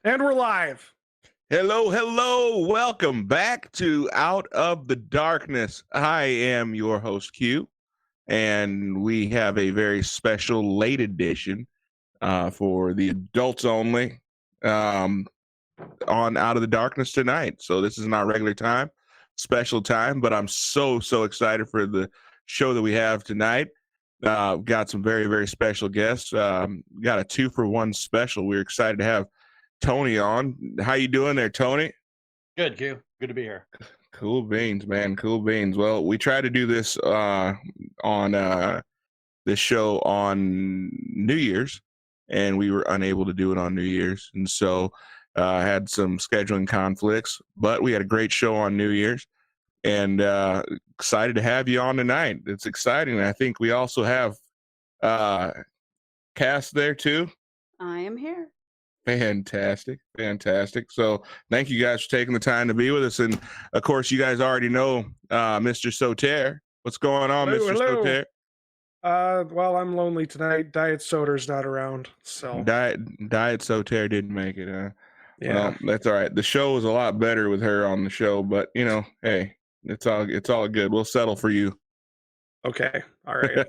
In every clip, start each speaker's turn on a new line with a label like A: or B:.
A: And we're live.
B: Hello, hello. Welcome back to Out of the Darkness. I am your host, Q, and we have a very special late edition for the adults only on Out of the Darkness tonight. So this is not regular time, special time, but I'm so excited for the show that we have tonight. Got some very, very special guests. Got a 2-for-1 special. We're excited to have Tony on. How you doing there, Tony?
C: Good, Q. Good to be here.
B: Cool beans, man. Cool beans. Well, we tried to do this on this show on New Year's, and we were unable to do it on New Year's, and so had some scheduling conflicts. But we had a great show on New Year's, and excited to have you on tonight. It's exciting. I think we also have Cass there too.
D: I am here.
B: Fantastic. So thank you guys for taking the time to be with us. And of course, you guys already know Mr. Soter. What's going on,
A: Hello,
B: Mr.
A: hello.
B: Soter?
A: Well, I'm lonely tonight. Diet Soder's not around, so
B: Diet Soter didn't make it.
A: yeah.
B: Well, that's all right. The show was a lot better with her on the show, but hey, it's all good. We'll settle for you.
A: Okay. All right.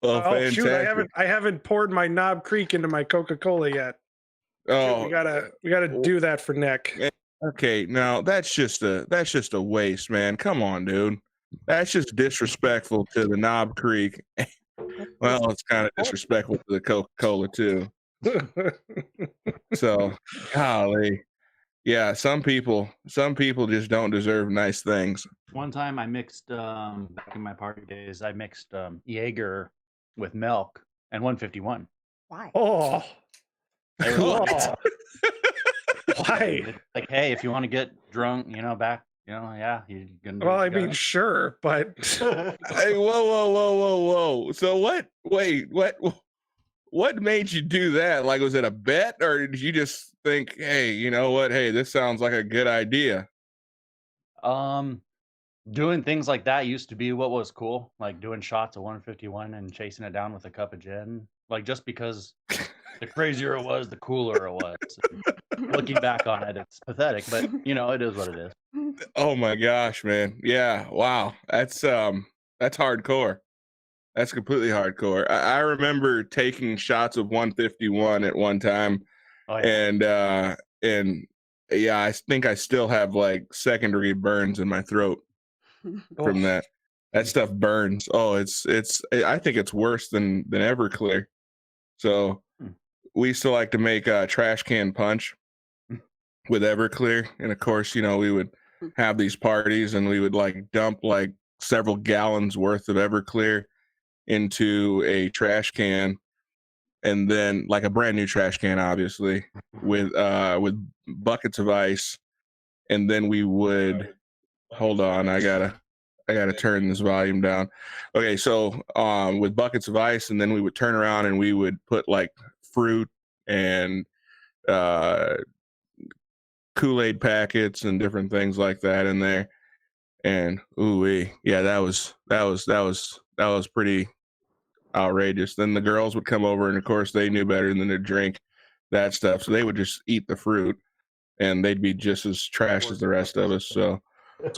B: Well, fantastic.
A: Shoot, I haven't poured my Knob Creek into my Coca-Cola yet.
B: Oh,
A: we gotta do that for Nick.
B: Okay, now that's just a waste, man. Come on, dude. That's just disrespectful to the Knob Creek. Well, it's kind of disrespectful to the Coca-Cola too. So, golly, yeah. Some people just don't deserve nice things.
C: One time I mixed, back in my party days, I mixed Jaeger with milk and 151.
D: Why?
A: Oh,
B: What?
A: why?
C: Like, hey, if you want to get drunk, back, yeah, you're gonna.
A: Well, I mean, sure, but
B: Hey, whoa. So what? Wait, what made you do that? Like, was it a bet, or did you just think, hey, you know what? Hey, this sounds like a good idea.
C: Doing things like that used to be what was cool, like doing shots of 151 and chasing it down with a cup of gin. Like, just because the crazier it was, the cooler it was. Looking back on it, it's pathetic, but it is what it is.
B: Oh my gosh, man. Yeah, wow. That's hardcore. That's completely hardcore. I remember taking shots of 151 at one time.
C: Oh, yeah.
B: And yeah, I think I still have like second-degree burns in my throat from that. That stuff burns. Oh, I think it's worse than Everclear. So we used to like to make a trash can punch with Everclear, and of course, we would have these parties, and we would like dump like several gallons worth of Everclear into a trash can, and then like a brand new trash can, obviously, with buckets of ice, and then we would hold on. I gotta turn this volume down. Okay, so with buckets of ice, and then we would turn around and we would put like fruit and Kool-Aid packets and different things like that in there. And yeah, that was pretty outrageous. Then the girls would come over, and of course they knew better than to drink that stuff, so they would just eat the fruit, and they'd be just as trashed as the rest of us. So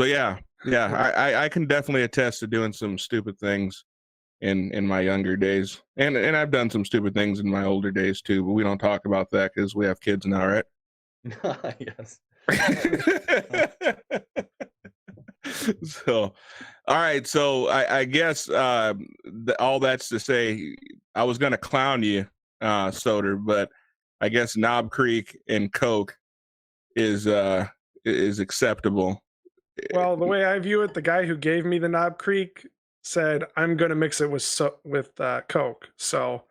B: yeah, I can definitely attest to doing some stupid things in my younger days, and I've done some stupid things in my older days too, but we don't talk about that because we have kids now, right?
C: Yes.
B: So, all right. So I guess all that's to say, I was gonna clown you, Soder, but I guess Knob Creek and Coke is acceptable.
A: well, the way I view it, the guy who gave me the Knob Creek said I'm gonna mix it with Coke, so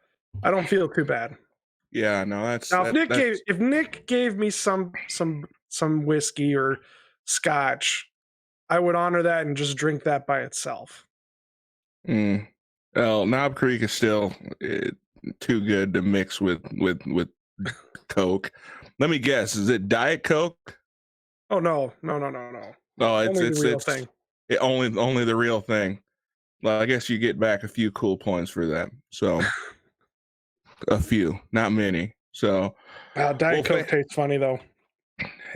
A: I don't feel too bad.
B: Yeah, no, that's
A: Now, if Nick gave me some whiskey or scotch, I would honor that and just drink that by itself.
B: Well, Knob Creek is still too good to mix with Coke. Let me guess, is it Diet Coke?
A: Oh no.
B: No, it's
A: only the real thing.
B: Only the real thing. Well, I guess you get back a few cool points for that. So a few, not many. So,
A: Diet Coke tastes funny though.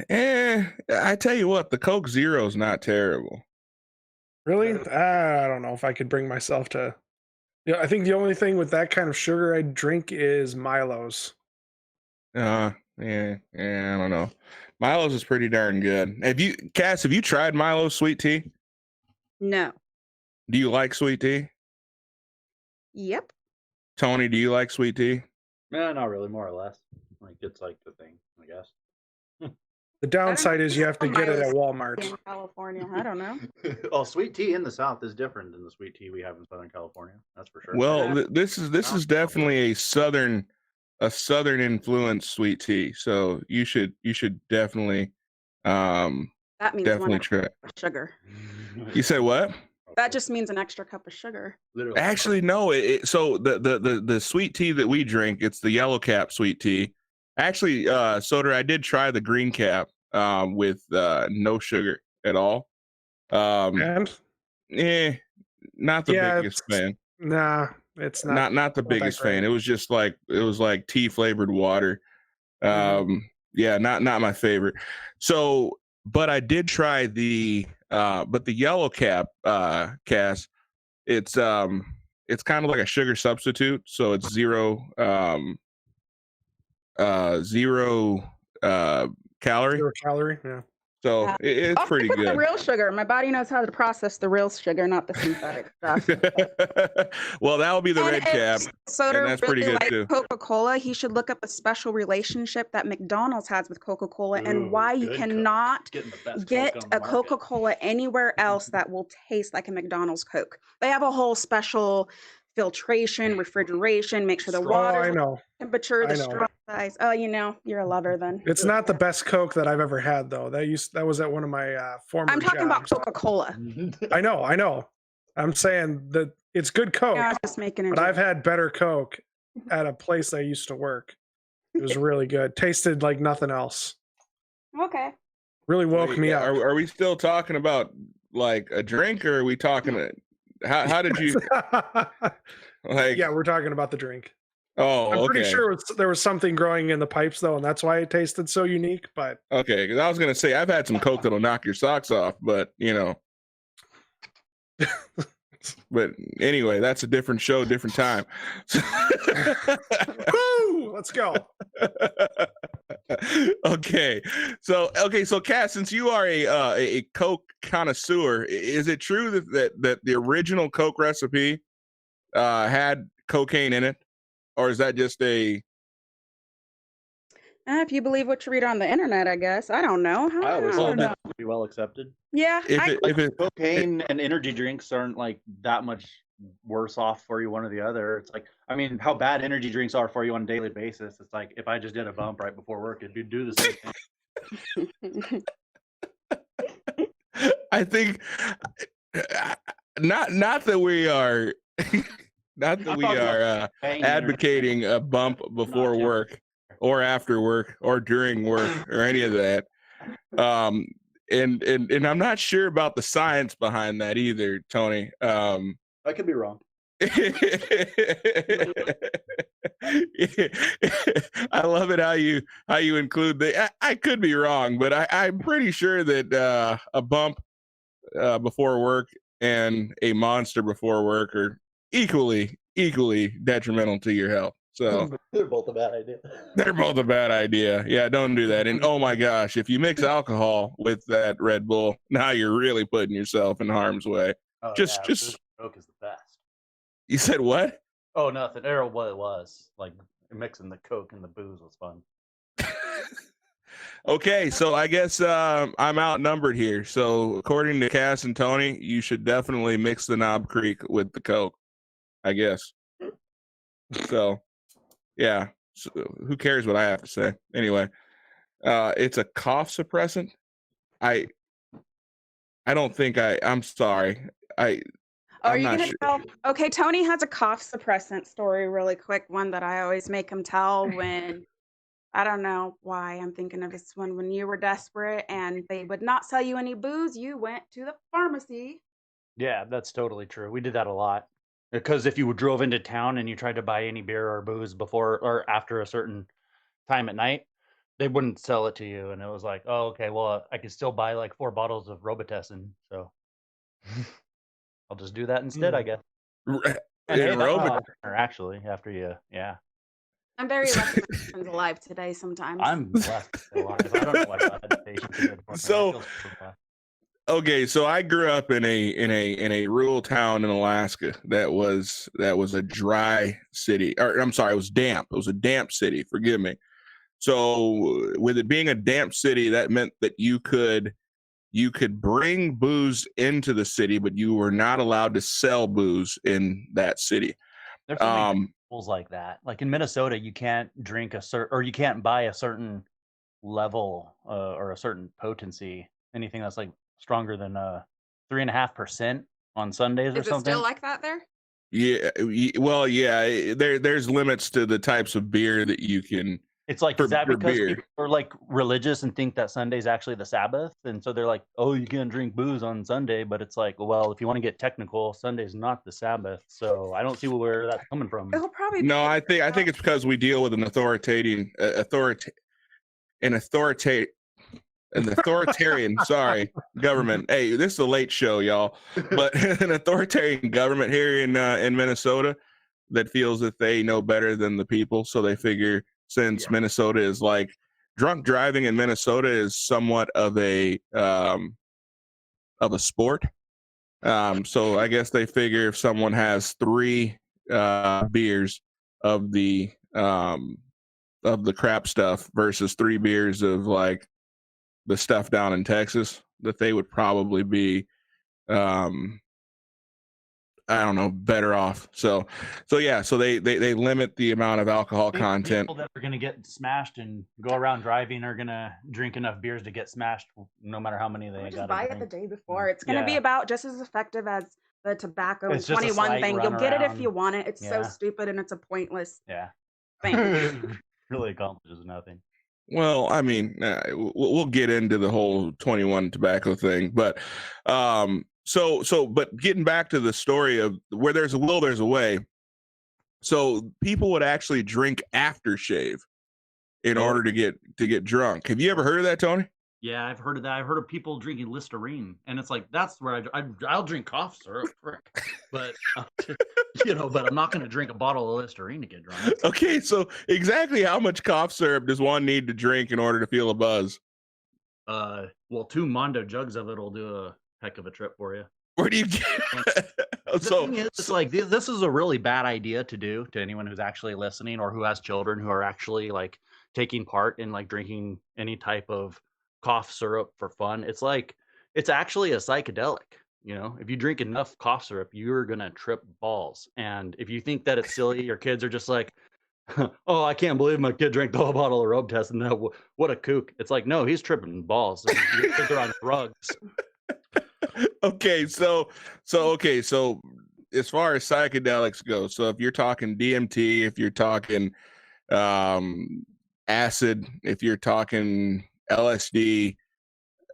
B: I tell you what, the Coke Zero is not terrible.
A: Really? I don't know if I could bring myself to. Yeah, I think the only thing with that kind of sugar I drink is Milo's.
B: Yeah, I don't know. Milo's is pretty darn good. Cass, have you tried Milo's sweet tea?
D: No.
B: Do you like sweet tea?
D: Yep.
B: Tony, do you like sweet tea?
C: No, not really, more or less. Like it's like the thing, I guess.
A: The downside is you have to get it at Walmart.
D: In California, I don't know.
C: Oh, sweet tea in the South is different than the sweet tea we have in Southern California. That's for sure.
B: Well, this is definitely a southern influence sweet tea. So you should definitely
D: That means
B: definitely
D: one
B: try.
D: sugar.
B: You said what?
D: That just means an extra cup of sugar.
C: Literally.
B: Actually, no. So the sweet tea that we drink, it's the yellow cap sweet tea. Actually, Soder, I did try the green cap with no sugar at all.
A: And
B: Not the biggest fan.
A: Nah, it's not
B: the biggest fan. It was just like tea flavored water. Yeah, not my favorite. So, but I did try the yellow cap Cass. It's kind of like a sugar substitute, so it's zero calorie.
A: Zero calorie, yeah.
B: So it's pretty good.
D: The real sugar. My body knows how to process the real sugar, not the synthetic stuff.
B: Well, that will be the red cap.
D: Soda,
B: and that's pretty good too.
D: Coca-Cola, he should look up a special relationship that McDonald's has with Coca-Cola and why you cannot get a Coca-Cola anywhere else that will taste like a McDonald's Coke. They have a whole special filtration, refrigeration, make sure the water temperature, the straw size. Oh, you're a lover then.
A: It's not the best Coke that I've ever had though. That was at one of my former
D: I'm talking
A: jobs.
D: about Coca-Cola.
A: I know. I'm saying that it's good Coke,
D: I was just making it.
A: but I've had better Coke at a place I used to work. It was really good. Tasted like nothing else.
D: Okay.
A: Really woke me up.
B: Are we still talking about like a drink, or are we talking? How did you?
A: Yeah, we're talking about the drink.
B: Oh,
A: I'm pretty sure there was something growing in the pipes though, and that's why it tasted so unique. But
B: okay, because I was gonna say I've had some Coke that'll knock your socks off, but But anyway, that's a different show, different time.
A: Woo! Let's go.
B: Okay, so Cass, since you are a Coke connoisseur, is it true that the original Coke recipe had cocaine in it, or is that just a?
D: If you believe what you read on the internet, I guess. I don't know.
C: I always thought that would be well accepted.
D: Yeah.
B: If
C: cocaine and energy drinks aren't like that much worse off for you, one or the other. It's like, I mean, how bad energy drinks are for you on a daily basis. It's like if I just did a bump right before work, it'd do the same thing.
B: I think not that we are advocating a bump before work or after work or during work or any of that. And I'm not sure about the science behind that either, Tony.
C: I could be wrong.
B: I love it how you include I could be wrong, but I'm pretty sure that a bump before work and a monster before work are equally detrimental to your health. So
C: they're both a bad idea.
B: They're both a bad idea. Yeah, don't do that. And oh my gosh, if you mix alcohol with that Red Bull, now you're really putting yourself in harm's way.
C: Oh,
B: just
C: Coke is the best.
B: You said what?
C: Oh, nothing. Or what it was. Like mixing the Coke and the booze was fun.
B: Okay, so I guess I'm outnumbered here. So according to Cass and Tony, you should definitely mix the Knob Creek with the Coke, I guess. So, yeah. So who cares what I have to say? Anyway, it's a cough suppressant. I don't think I'm sorry.
D: Are you gonna tell? Okay, Tony has a cough suppressant story, really quick one that I always make him tell when. I don't know why I'm thinking of this one. When you were desperate and they would not sell you any booze, you went to the pharmacy.
C: Yeah, that's totally true. We did that a lot. Because if you drove into town and you tried to buy any beer or booze before or after a certain time at night, they wouldn't sell it to you, and it was like, oh, okay, well, I could still buy like 4 bottles of Robitussin, so I'll just do that instead, I guess. And hey, that's actually after you, yeah.
D: I'm very lucky my husband's alive today. Sometimes
C: I'm blessed alive. I don't know why God had the patience to do it for me.
B: So, okay, so I grew up in a rural town in Alaska that was a dry city, or I'm sorry, it was damp. It was a damp city. Forgive me. So, with it being a damp city, that meant that you could bring booze into the city, but you were not allowed to sell booze in that city.
C: There's so many rules like that. Like in Minnesota, you can't drink or you can't buy a certain level or a certain potency, anything that's like stronger than 3.5% on Sundays or something.
D: Is it still like that there?
B: Yeah, well, yeah. There's limits to the types of beer that you can.
C: It's like, is that because people are like religious and think that Sunday's actually the Sabbath? And so they're like, oh, you can't drink booze on Sunday. But it's like, well, if you want to get technical, Sunday's not the Sabbath. So I don't see where that's coming from.
D: It'll probably
B: no, I think it's because we deal with an authoritarian, sorry, government. Hey, this is a late show, y'all. But an authoritarian government here in Minnesota that feels that they know better than the people. So they figure, since Minnesota is like, drunk driving in Minnesota is somewhat of a sport. So I guess they figure if someone has 3 beers of the crap stuff versus 3 beers of like the stuff down in Texas, that they would probably be I don't know, better off. So yeah, so they limit the amount of alcohol content.
C: People that are going to get smashed and go around driving are going to drink enough beers to get smashed, no matter how many they got.
D: Buy it the day before. It's going to be about just as effective as the tobacco and 21 thing. You'll get it if you want it. It's so stupid and it's a pointless thing.
C: Really accomplishes nothing.
B: Well, I mean, we'll get into the whole 21 tobacco thing, but but getting back to the story of where there's a will, there's a way. So people would actually drink aftershave in order to get drunk. Have you ever heard of that, Tony?
C: Yeah, I've heard of that. I've heard of people drinking Listerine, and it's like, that's where I'll drink cough syrup, but but I'm not going to drink a bottle of Listerine to get drunk.
B: Okay, so exactly how much cough syrup does one need to drink in order to feel a buzz?
C: Well, 2 Mondo jugs of it will do a heck of a trip for you.
B: Where do you get
C: it's like, this is a really bad idea to do to anyone who's actually listening or who has children who are actually like taking part in like drinking any type of cough syrup for fun. It's like, it's actually a psychedelic. If you drink enough cough syrup, you're gonna trip balls. And if you think that it's silly, your kids are just like, oh, I can't believe my kid drank the whole bottle of Robitussin. What a kook. It's like, no, he's tripping balls. Your kids are on drugs.
B: Okay, so as far as psychedelics go, so if you're talking DMT, if you're talking acid, if you're talking LSD,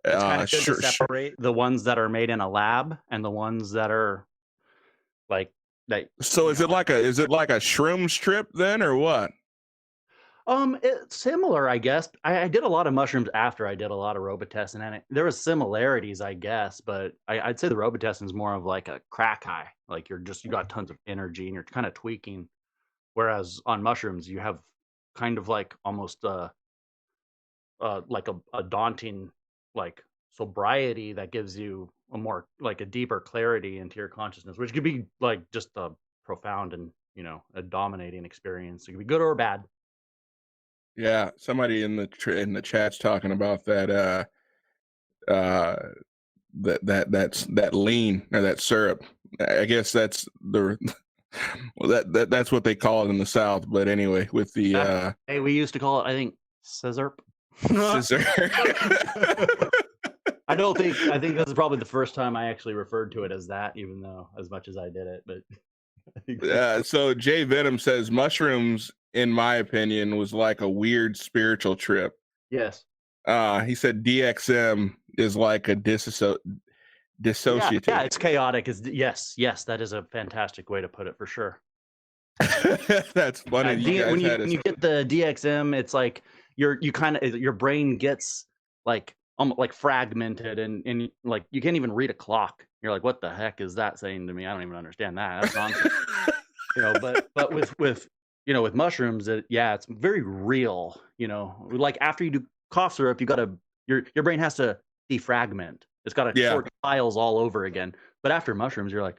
C: it's kind of good to separate the ones that are made in a lab and the ones that are like that.
B: So is it like a shrooms trip then, or what?
C: It's similar, I guess. I did a lot of mushrooms after I did a lot of Robitussin, and there was similarities, I guess, but I'd say the Robitussin is more of like a crack high. Like you got tons of energy and you're kind of tweaking. Whereas on mushrooms, you have kind of like almost like a daunting like sobriety that gives you a more like a deeper clarity into your consciousness, which could be like just a profound and a dominating experience. It could be good or bad.
B: Yeah, somebody in the chat's talking about that that lean or that syrup. I guess that's that's what they call it in the South. But anyway, with the
C: hey, we used to call it, I think, scissor.
B: Scissor.
C: I think this is probably the first time I actually referred to it as that, even though as much as I did it. But
B: so Jay Venom says mushrooms, in my opinion, was like a weird spiritual trip.
C: Yes.
B: He said DXM is like a dissociative.
C: Yeah, it's chaotic. Yes, that is a fantastic way to put it for sure.
B: That's funny.
C: When you get the DXM, it's like your brain gets like like fragmented and like you can't even read a clock. You're like, what the heck is that saying to me? I don't even understand that. That's nonsense. But with mushrooms, it's very real. Like after you do cough syrup, your brain has to defragment. It's got to sort files all over again. But after mushrooms, you're like,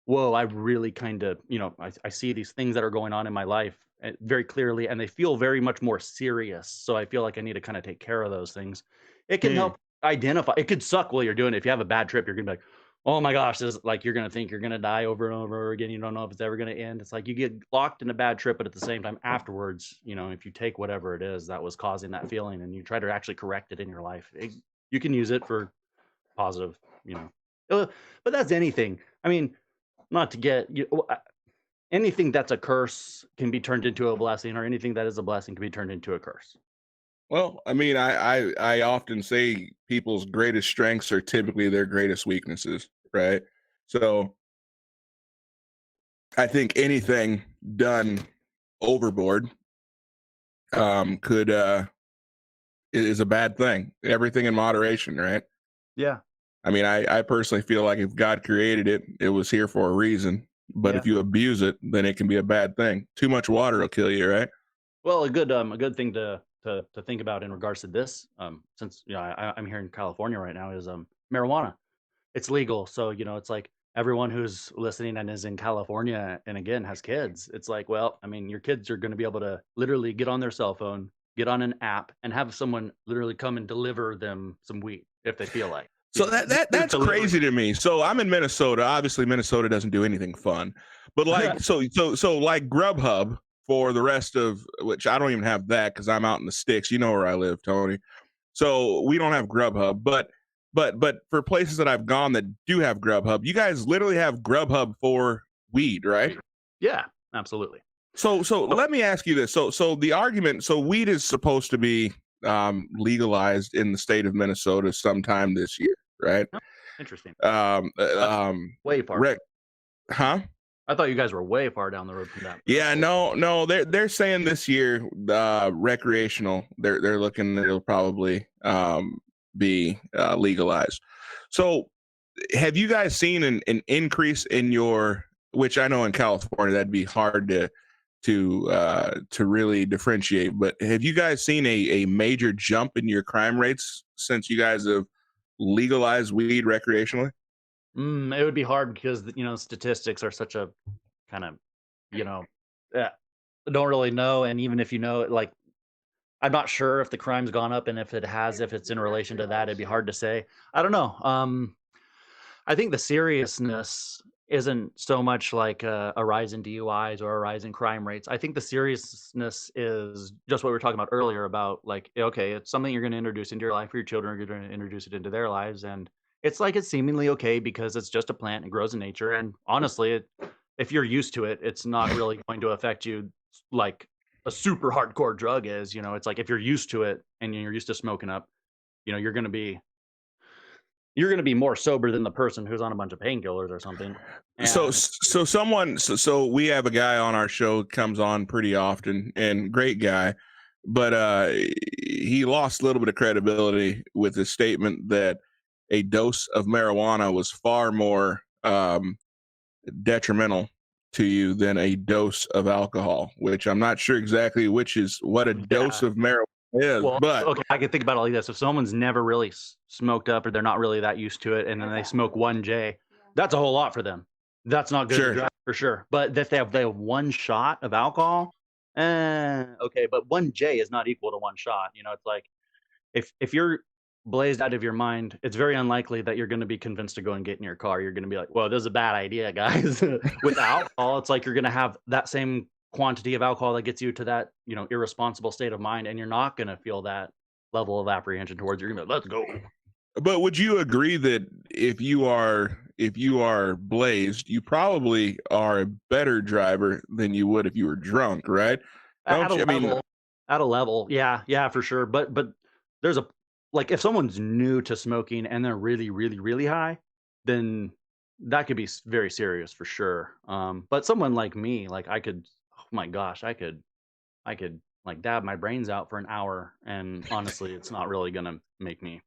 C: whoa, I really kind of, I see these things that are going on in my life very clearly, and they feel very much more serious. So I feel like I need to kind of take care of those things. It can help identify. It could suck while you're doing it. If you have a bad trip, you're gonna be like, oh my gosh, this is like you're gonna think you're gonna die over and over again. You don't know if it's ever gonna end. It's like you get locked in a bad trip, but at the same time, afterwards, if you take whatever it is that was causing that feeling and you try to actually correct it in your life, you can use it for positive. But that's anything. I mean, not to get anything that's a curse can be turned into a blessing, or anything that is a blessing can be turned into a curse.
B: Well, I mean, I often say people's greatest strengths are typically their greatest weaknesses, right? So I think anything done overboard is a bad thing. Everything in moderation, right?
C: Yeah.
B: I mean, I personally feel like if God created it, it was here for a reason. But if you abuse it, then it can be a bad thing. Too much water will kill you, right?
C: Well, a good thing to think about in regards to this, since I'm here in California right now, is marijuana. It's legal, so it's like everyone who's listening and is in California and again has kids. It's like, well, I mean, your kids are going to be able to literally get on their cell phone, get on an app, and have someone literally come and deliver them some weed if they feel like.
B: So that's crazy to me. So I'm in Minnesota. Obviously, Minnesota doesn't do anything fun, but like so like Grubhub for the rest of which I don't even have that because I'm out in the sticks. You know where I live, Tony. So we don't have Grubhub, but for places that I've gone that do have Grubhub, you guys literally have Grubhub for weed, right?
C: Yeah, absolutely.
B: So let me ask you this. So the argument. So weed is supposed to be legalized in the state of Minnesota sometime this year. Right.
C: Interesting.
B: Way
C: far.
B: Huh?
C: I thought you guys were way far down the road from that.
B: Yeah, no. They're saying this year, recreational. They're looking. It'll probably be legalized. So, have you guys seen an increase in your? Which I know in California that'd be hard to really differentiate. But have you guys seen a major jump in your crime rates since you guys have legalize weed recreationally?
C: It would be hard because statistics are such a kind of don't really know, and even if you know, like I'm not sure if the crime's gone up, and if it's in relation to that, it'd be hard to say. I don't know. I think the seriousness isn't so much like a rise in DUIs or a rise in crime rates. I think the seriousness is just what we were talking about earlier about like, okay, it's something you're going to introduce into your life, or your children are going to introduce it into their lives. And it's like, it's seemingly okay because it's just a plant and grows in nature. And honestly, if you're used to it, it's not really going to affect you like a super hardcore drug is. It's like if you're used to it and you're used to smoking up, you're going to be more sober than the person who's on a bunch of painkillers or something. And
B: So we have a guy on our show, comes on pretty often, and great guy, but he lost a little bit of credibility with his statement that a dose of marijuana was far more detrimental to you than a dose of alcohol, which I'm not sure exactly which is what a dose of marijuana is.
C: Well,
B: but
C: okay, I can think about it like this. If someone's never really smoked up, or they're not really that used to it, and then they smoke 1 J, that's a whole lot for them. That's not good for sure. But if they have 1 shot of alcohol, okay, but 1 J is not equal to 1 shot. It's like if you're blazed out of your mind, it's very unlikely that you're going to be convinced to go and get in your car. You're going to be like, well, this is a bad idea, guys. With alcohol, it's like you're going to have that same quantity of alcohol that gets you to that irresponsible state of mind, and you're not going to feel that level of apprehension towards you. You're going to be like, let's go.
B: But would you agree that if you are blazed, you probably are a better driver than you would if you were drunk, right?
C: At a level, yeah, for sure. But there's if someone's new to smoking and they're really, really, really high, then that could be very serious for sure. But someone like me, like I could, oh my gosh, I could like dab my brains out for an hour, and honestly, it's not really gonna make me.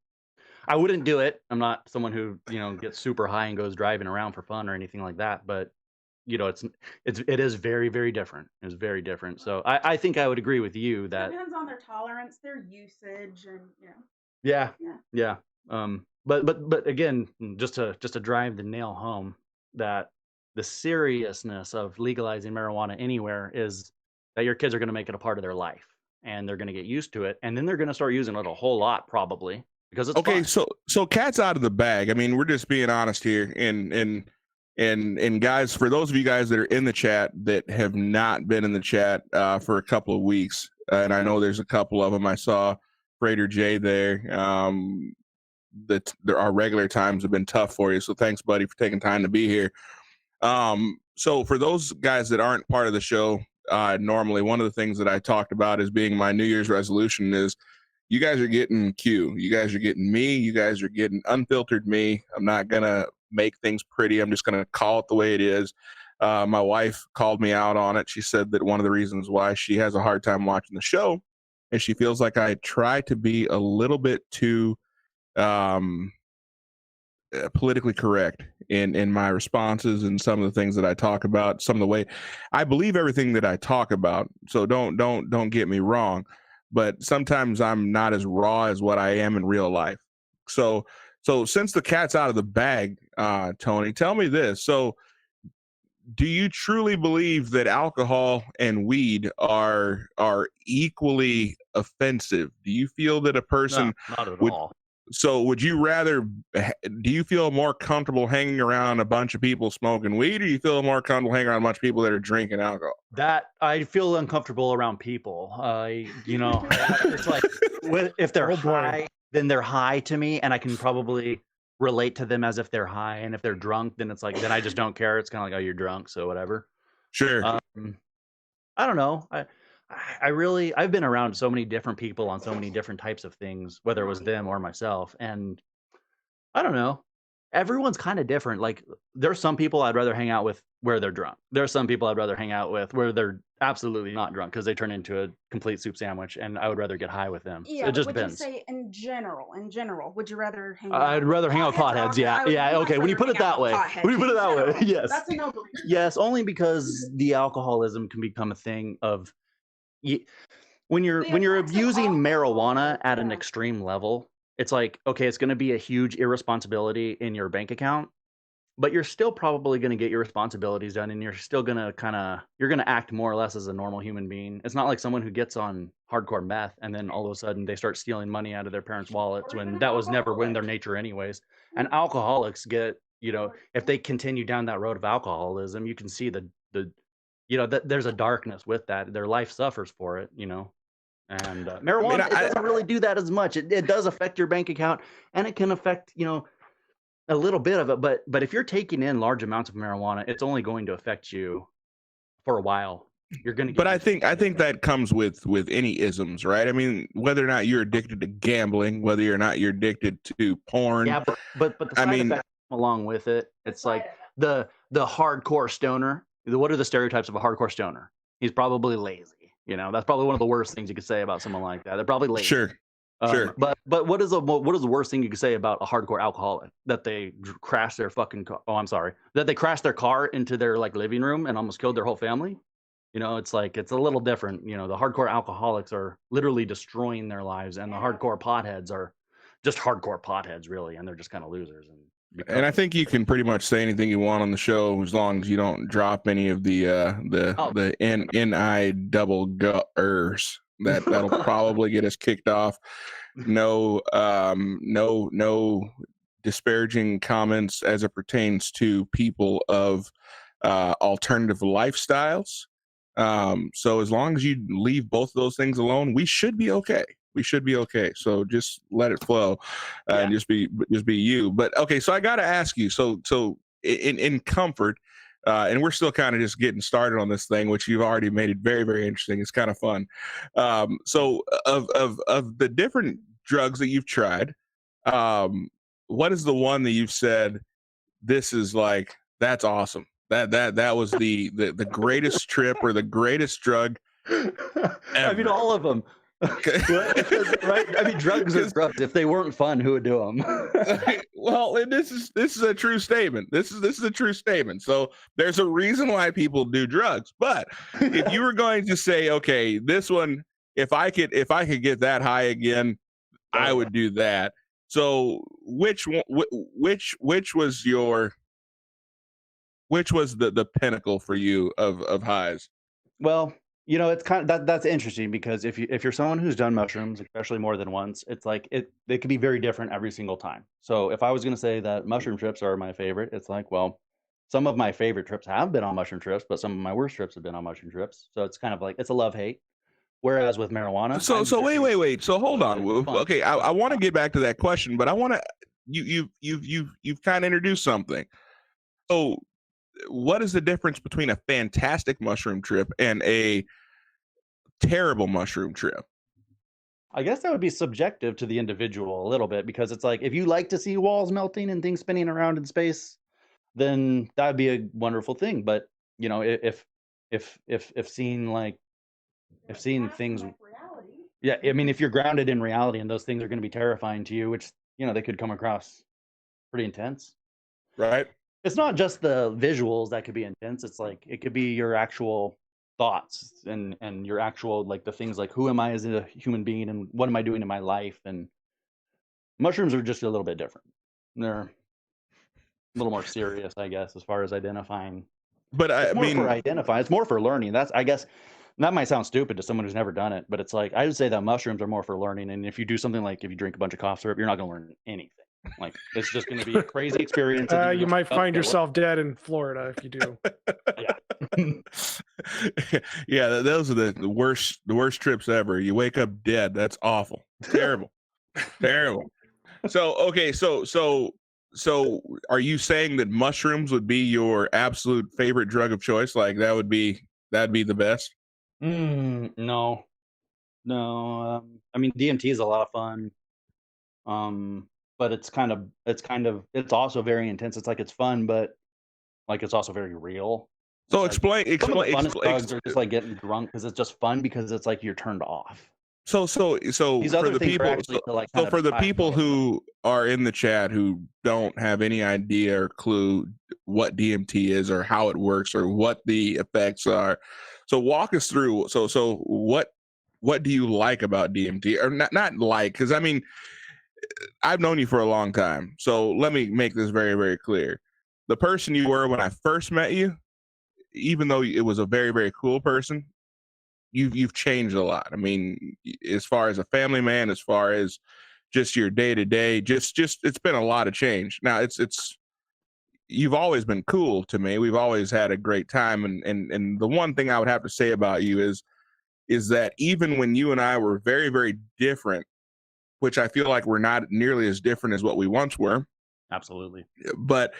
C: I wouldn't do it. I'm not someone who gets super high and goes driving around for fun or anything like that. But it is very, very different. It's very different. So I think I would agree with you that
D: depends on their tolerance, their usage, and
C: yeah. But again, just to drive the nail home that the seriousness of legalizing marijuana anywhere is that your kids are going to make it a part of their life, and they're going to get used to it, and then they're going to start using it a whole lot probably because it's
B: okay.
C: fun.
B: So cat's out of the bag. I mean, we're just being honest here, and guys, for those of you guys that are in the chat that have not been in the chat for a couple of weeks, and I know there's a couple of them. I saw Freighter J there. That our regular times have been tough for you, so thanks, buddy, for taking time to be here. So for those guys that aren't part of the show, normally one of the things that I talked about as being my New Year's resolution is you guys are getting Q. You guys are getting me. You guys are getting unfiltered me. I'm not gonna make things pretty. I'm just gonna call it the way it is. My wife called me out on it. She said that one of the reasons why she has a hard time watching the show is she feels like I try to be a little bit too politically correct in my responses and some of the things that I talk about, some of the way I believe everything that I talk about. So don't get me wrong, but sometimes I'm not as raw as what I am in real life. So since the cat's out of the bag, Tony, tell me this. So do you truly believe that alcohol and weed are equally offensive? Do you feel that a person
C: No, not at
B: would
C: all.
B: So would you rather, do you feel more comfortable hanging around a bunch of people smoking weed, or do you feel more comfortable hanging around a bunch of people that are drinking alcohol?
C: That I feel uncomfortable around people. It's like if they're high, then they're high to me, and I can probably relate to them as if they're high. And if they're drunk, then it's like, then I just don't care. It's kind of like, oh, you're drunk, so whatever.
B: Sure.
C: I don't know. I've been around so many different people on so many different types of things, whether it was them or myself. And I don't know. Everyone's kind of different. Like there's some people I'd rather hang out with where they're drunk. There's some people I'd rather hang out with where they're absolutely not drunk because they turn into a complete soup sandwich, and I would rather get high with them.
D: Yeah,
C: so it just
D: would
C: depends.
D: you say in general, would you rather hang
C: I'd rather hang out with potheads. Yeah. Okay. When you put it that way. Yes.
D: That's a no-brainer.
C: Yes, only because the alcoholism can become a thing of when you're abusing marijuana at an extreme level. It's like, okay, it's going to be a huge irresponsibility in your bank account, but you're still probably going to get your responsibilities done, and you're still going to you're going to act more or less as a normal human being. It's not like someone who gets on hardcore meth and then all of a sudden they start stealing money out of their parents' wallets when that was never in their nature anyways. And alcoholics get, if they continue down that road of alcoholism, you can see the that there's a darkness with that. Their life suffers for it, And marijuana, it doesn't really do that as much. It does affect your bank account, and it can affect, a little bit of it. But if you're taking in large amounts of marijuana, it's only going to affect you for a while. You're going to.
B: But I think that comes with any isms, right? I mean, whether or not you're addicted to gambling, whether or not you're addicted to porn.
C: Yeah, but the side effects along with it, it's like the hardcore stoner. What are the stereotypes of a hardcore stoner? He's probably lazy. That's probably one of the worst things you could say about someone like that. They're probably lazy.
B: Sure. Sure.
C: But what is the worst thing you could say about a hardcore alcoholic? That they crash their fucking car. Oh, I'm sorry. That they crashed their car into their living room and almost killed their whole family. It's like, it's a little different. The hardcore alcoholics are literally destroying their lives, and the hardcore potheads are just hardcore potheads, really, and they're just kind of losers.
B: And I think you can pretty much say anything you want on the show as long as you don't drop any of the NI double gutters. That'll probably get us kicked off. No disparaging comments as it pertains to people of alternative lifestyles. So as long as you leave both of those things alone, we should be okay. So just let it flow, and just be you. But okay, so I got to ask you. So in comfort, and we're still kind of just getting started on this thing, which you've already made it very, very interesting. It's kind of fun. So of the different drugs that you've tried, what is the one that you've said this is like, that's awesome. That was the greatest trip or the greatest drug ever.
C: I mean, all of them. Right? I mean, drugs are drugs. If they weren't fun, who would do them?
B: Well, and this is a true statement. This is a true statement. So there's a reason why people do drugs. But if you were going to say, okay, this one, if I could get that high again, I would do that. So which was the pinnacle for you of highs?
C: Well, it's kind of that's interesting, because if you're someone who's done mushrooms, especially more than once, it's like they could be very different every single time. So if I was going to say that mushroom trips are my favorite, it's like, well, some of my favorite trips have been on mushroom trips, but some of my worst trips have been on mushroom trips. So it's kind of like, it's a love-hate. Whereas with marijuana,
B: so wait. So hold on. Okay, I want to get back to that question, but I want to you've kind of introduced something. So what is the difference between a fantastic mushroom trip and a terrible mushroom trip?
C: I guess that would be subjective to the individual a little bit, because it's like, if you like to see walls melting and things spinning around in space, then that would be a wonderful thing. But if seeing things, yeah, I mean, if you're grounded in reality and those things are going to be terrifying to you, which they could come across pretty intense,
B: right?
C: It's not just the visuals that could be intense. It's like, it could be your actual thoughts and your actual, like, the things like, who am I as a human being and what am I doing in my life? And mushrooms are just a little bit different. They're a little more serious, I guess, as far as identifying.
B: But I mean,
C: for identifying, it's more for learning. That's, I guess, that might sound stupid to someone who's never done it, but it's like, I would say that mushrooms are more for learning. And if you do something like, if you drink a bunch of cough syrup, you're not going to learn anything. Like, it's just going to be a crazy experience.
A: You might find yourself dead in Florida if you do.
B: Yeah. Yeah, those are the worst trips ever. You wake up dead. That's awful. Terrible. Terrible. So, okay, so are you saying that mushrooms would be your absolute favorite drug of choice? Like, that'd be the best?
C: No. I mean, DMT is a lot of fun. But it's also very intense. It's like, it's fun, but like, it's also very real.
B: So
C: some of the funnest drugs are just like getting drunk, because it's just fun, because it's like you're turned off.
B: So
C: These
B: for the people who are in the chat who don't have any idea or clue what DMT is or how it works or what the effects are, so walk us through. So what do you like about DMT, or not like? Because I mean, I've known you for a long time, so let me make this very, very clear. The person you were when I first met you, even though it was a very, very cool person, you've changed a lot. I mean, as far as a family man, as far as just your day to day, just it's been a lot of change. Now it's you've always been cool to me. We've always had a great time, and the one thing I would have to say about you is that even when you and I were very, very different, which I feel like we're not nearly as different as what we once were.
C: Absolutely.
B: But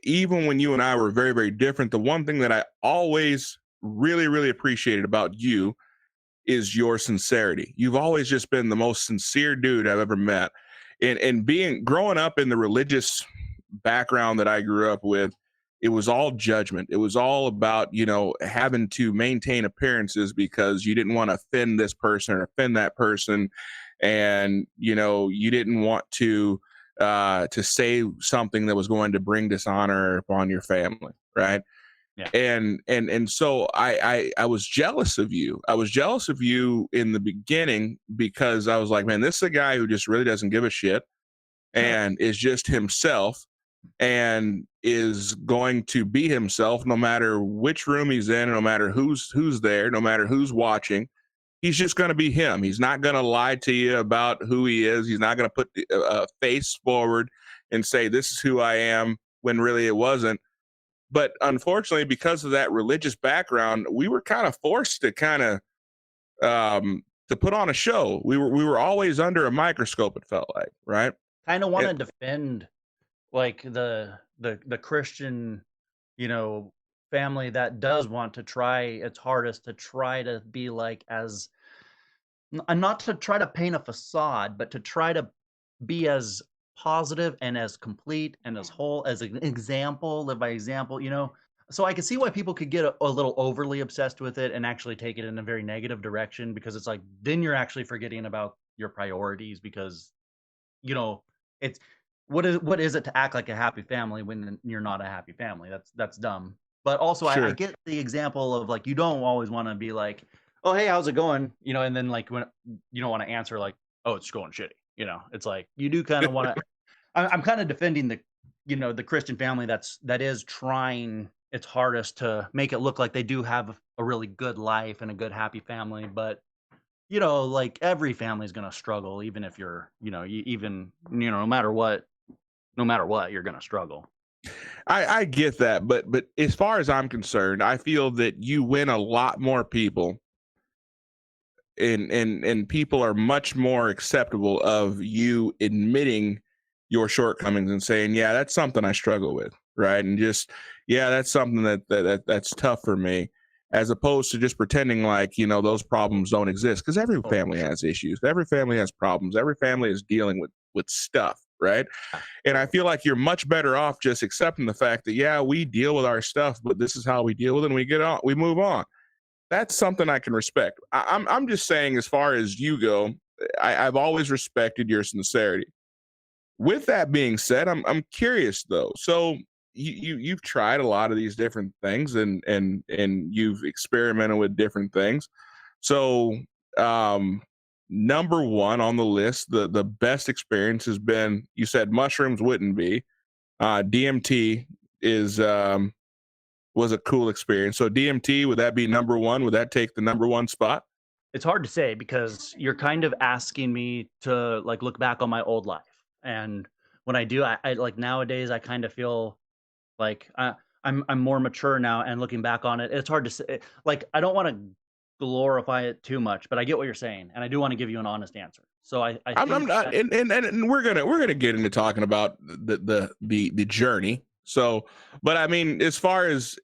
B: even when you and I were very, very different, the one thing that I always really, really appreciated about you is your sincerity. You've always just been the most sincere dude I've ever met. And growing up in the religious background that I grew up with, it was all judgment. It was all about, having to maintain appearances because you didn't want to offend this person or offend that person. And, you didn't want to say something that was going to bring dishonor upon your family. Right.
C: Yeah.
B: And so I was jealous of you. I was jealous of you in the beginning, because I was like, man, this is a guy who just really doesn't give a shit and is just himself and is going to be himself no matter which room he's in, no matter who's there, no matter who's watching. He's just going to be him. He's not going to lie to you about who he is. He's not going to put a face forward and say, this is who I am, when really it wasn't. But unfortunately, because of that religious background, we were kind of forced to to put on a show. We were always under a microscope, it felt like, right?
C: Kind of want to defend, like, the Christian, family that does want to try its hardest to try to be like, as not to try to paint a facade, but to try to be as positive and as complete and as whole as an example, live by example, you know. So I can see why people could get a little overly obsessed with it and actually take it in a very negative direction, because it's like then you're actually forgetting about your priorities, because you know it's what is it to act like a happy family when you're not a happy family? That's dumb. But also I
B: Sure.
C: get the example of like you don't always want to be like, oh hey, how's it going? You know, and then like when you don't want to answer like, oh, it's going shitty. You know, it's like you do kind of want to. I'm kind of defending the, you know, the Christian family that is trying its hardest to make it look like they do have a really good life and a good happy family, but you know, like every family is going to struggle, even if you're, you know, even you know, no matter what, you're going to struggle.
B: I get that, but as far as I'm concerned, I feel that you win a lot more people, and people are much more acceptable of you admitting your shortcomings and saying, yeah, that's something I struggle with, right? And just, yeah, that's something that's tough for me, as opposed to just pretending like, you know, those problems don't exist, because every family has issues, every family has problems, every family is dealing with stuff, right? And I feel like you're much better off just accepting the fact that, yeah, we deal with our stuff, but this is how we deal with it, and we get on, we move on. That's something I can respect. I'm just saying, as far as you go, I've always respected your sincerity. With that being said, I'm curious though. So you've tried a lot of these different things, and you've experimented with different things. So number one on the list, the best experience has been, you said mushrooms wouldn't be. DMT is was a cool experience. So DMT, would that be number one? Would that take the number one spot?
C: It's hard to say, because you're kind of asking me to like look back on my old life. And when I do, I like nowadays I kind of feel like I'm more mature now, and looking back on it, it's hard to say. Like I don't want to glorify it too much, but I get what you're saying, and I do want to give you an honest answer. So I
B: I'm
C: think
B: not, and we're gonna get into talking about the journey. So, but I mean, as far as,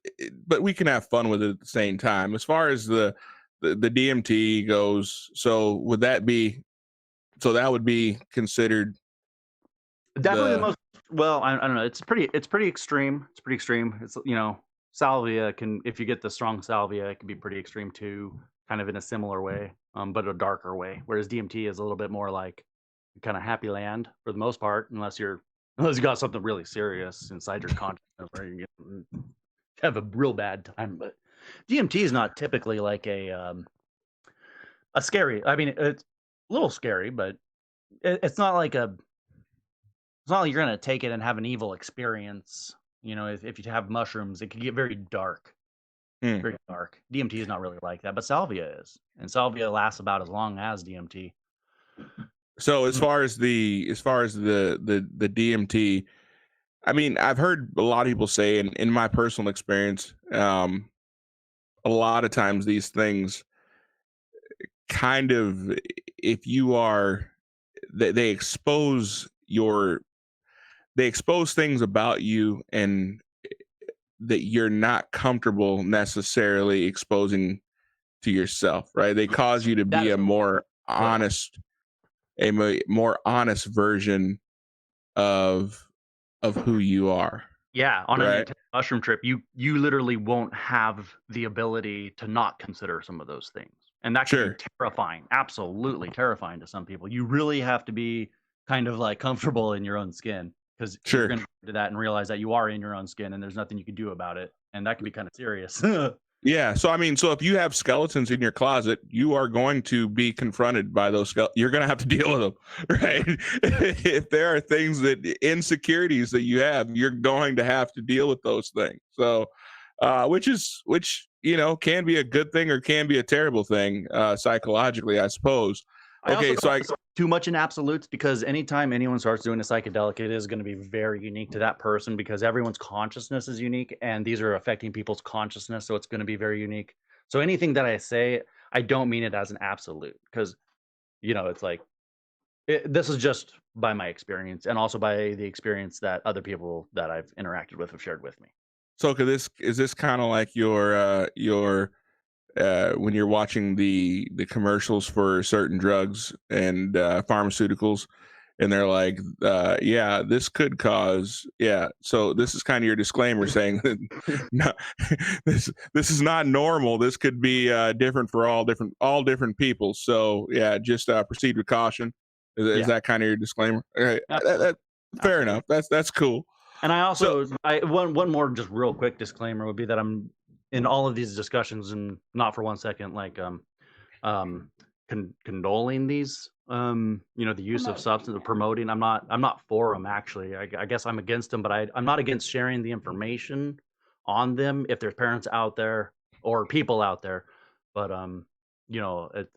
B: but we can have fun with it at the same time. As far as the DMT goes, so would that be, so that would be considered
C: definitely the most, well, I don't know. It's pretty extreme. It's pretty extreme. It's, you know, salvia can, if you get the strong salvia, it can be pretty extreme too, kind of in a similar way, but a darker way. Whereas DMT is a little bit more like kind of happy land for the most part, unless you got something really serious inside your consciousness where you have a real bad time. But DMT is not typically like a scary. I mean, it's a little scary, but it's not like a. It's not like you're gonna take it and have an evil experience. You know, if you have mushrooms, it can get very dark. Very dark. DMT is not really like that, but salvia is, and salvia lasts about as long as DMT.
B: So as far as the DMT, I mean, I've heard a lot of people say, and in my personal experience, a lot of times these things kind of, if you are, they expose things about you, and that you're not comfortable necessarily exposing to yourself, right? They cause you to be a more honest version of who you are.
C: Yeah, on
B: right?
C: a mushroom trip, you literally won't have the ability to not consider some of those things. And that can be terrifying, absolutely terrifying to some people. You really have to be kind of like comfortable in your own skin, because you're going to do that and realize that you are in your own skin and there's nothing you can do about it. And that can be kind of serious.
B: Yeah. So, I mean, so if you have skeletons in your closet, you are going to be confronted by those you're going to have to deal with them, right? If there are things insecurities that you have, you're going to have to deal with those things. So, which, you know, can be a good thing or can be a terrible thing, psychologically, I suppose. Okay. So
C: too much in absolutes, because anytime anyone starts doing a psychedelic, it is going to be very unique to that person, because everyone's consciousness is unique, and these are affecting people's consciousness. So it's going to be very unique. So anything that I say, I don't mean it as an absolute, because, you know, it's like, this is just by my experience, and also by the experience that other people that I've interacted with have shared with me.
B: So is this kind of like your when you're watching the commercials for certain drugs and pharmaceuticals, and they're like, yeah, this could cause, yeah. So this is kind of your disclaimer saying that no, this is not normal. This could be different for all different people. So yeah, just proceed with caution. Is that kind of your disclaimer? Okay, fair enough. That's cool.
C: And I also, one more just real quick disclaimer would be that I'm in all of these discussions, and not for 1 second like condoling these the use of substance or promoting. I'm not for them, actually. I guess I'm against them, but I'm not against sharing the information on them if there's parents out there or people out there. But I'm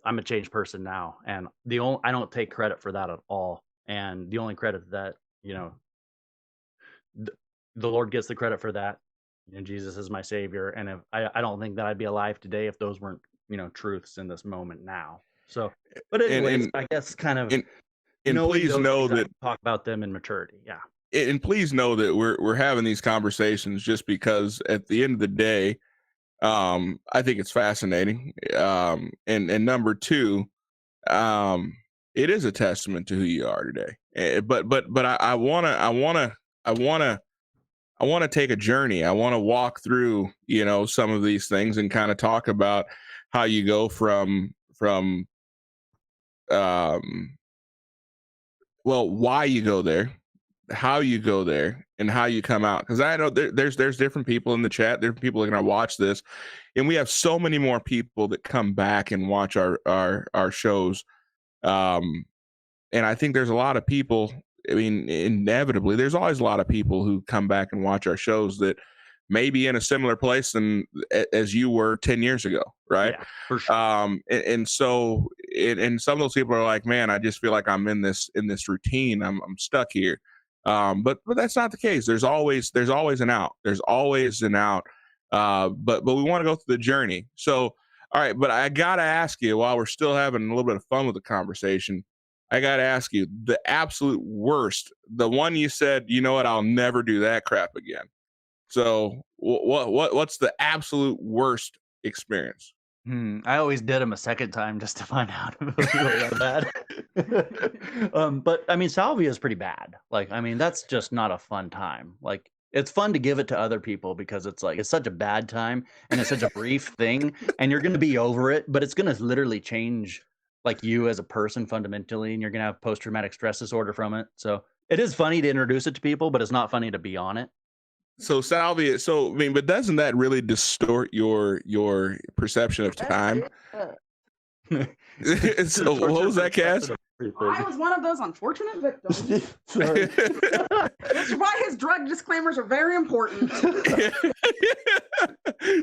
C: a changed person now, and I don't take credit for that at all. And the only credit that the Lord gets the credit for that, and Jesus is my savior. And if I don't think that I'd be alive today if those weren't truths in this moment now. So, but anyways, I guess kind of,
B: and please know that
C: talk about them in maturity. Yeah.
B: And please know that we're having these conversations just because at the end of the day, I think it's fascinating. And number two, it is a testament to who you are today. But I want to take a journey. I want to walk through, some of these things and kind of talk about how you go from why you go there, how you go there, and how you come out. Because I know there's different people in the chat, different people are going to watch this, and we have so many more people that come back and watch our shows. And I think there's a lot of people. I mean, inevitably, there's always a lot of people who come back and watch our shows that may be in a similar place as you were 10 years ago, right?
C: Yeah, for sure.
B: And so, and some of those people are like, man, I just feel like I'm in this routine. I'm stuck here. But that's not the case. There's always an out. There's always an out. But we want to go through the journey. So, all right, but I gotta ask you, while we're still having a little bit of fun with the conversation, I got to ask you, the absolute worst, the one you said, you know what, I'll never do that crap again. So what's the absolute worst experience?
C: I always did them a second time just to find out if it was really bad. But I mean, salvia is pretty bad. Like, I mean, that's just not a fun time. Like, it's fun to give it to other people because it's like, it's such a bad time and it's such a brief thing and you're going to be over it, but it's going to literally change like you as a person fundamentally, and you're going to have post-traumatic stress disorder from it. So it is funny to introduce it to people, but it's not funny to be on it.
B: So salvia, but doesn't that really distort your perception of time? So what was that, Cass?
D: I was one of those unfortunate victims. Sorry. That's why his drug disclaimers are very important.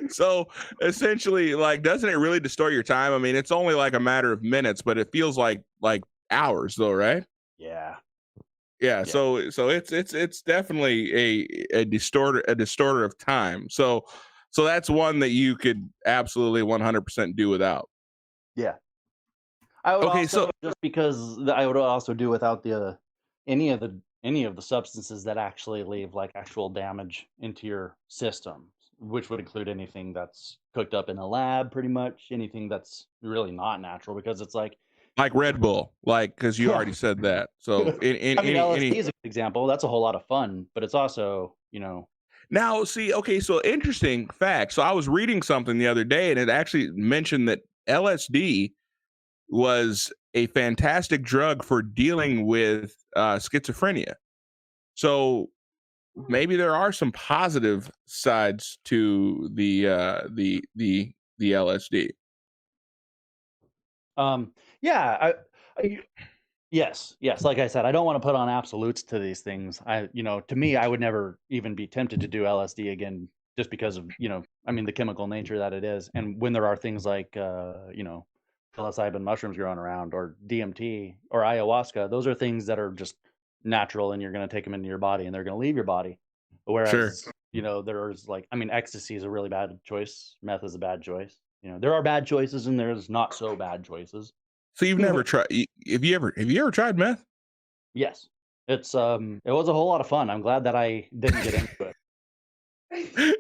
B: So essentially, like, doesn't it really distort your time? I mean, it's only like a matter of minutes, but it feels like hours, though, right?
C: Yeah.
B: Yeah. So it's definitely a distorter of time. So that's one that you could absolutely 100% do without.
C: Yeah. I would just because I would also do without any of the substances that actually leave like actual damage into your system, which would include anything that's cooked up in a lab, pretty much anything that's really not natural, because it's like
B: Red Bull, because you already said that. So
C: LSD is a good example. That's a whole lot of fun, but it's also
B: Now, see, okay, so interesting fact. So I was reading something the other day, and it actually mentioned that LSD was a fantastic drug for dealing with schizophrenia. So maybe there are some positive sides to the LSD.
C: Yeah. Yes. Like I said, I don't want to put on absolutes to these things. To me, I would never even be tempted to do LSD again, just because of, the chemical nature that it is. And when there are things like, psilocybin mushrooms growing around, or DMT or ayahuasca, those are things that are just natural, and you're going to take them into your body and they're going to leave your body. Whereas, there's ecstasy is a really bad choice. Meth is a bad choice. There are bad choices and there's not so bad choices.
B: So you've never tried? Have you ever tried meth?
C: Yes, it was a whole lot of fun. I'm glad that I didn't get into it.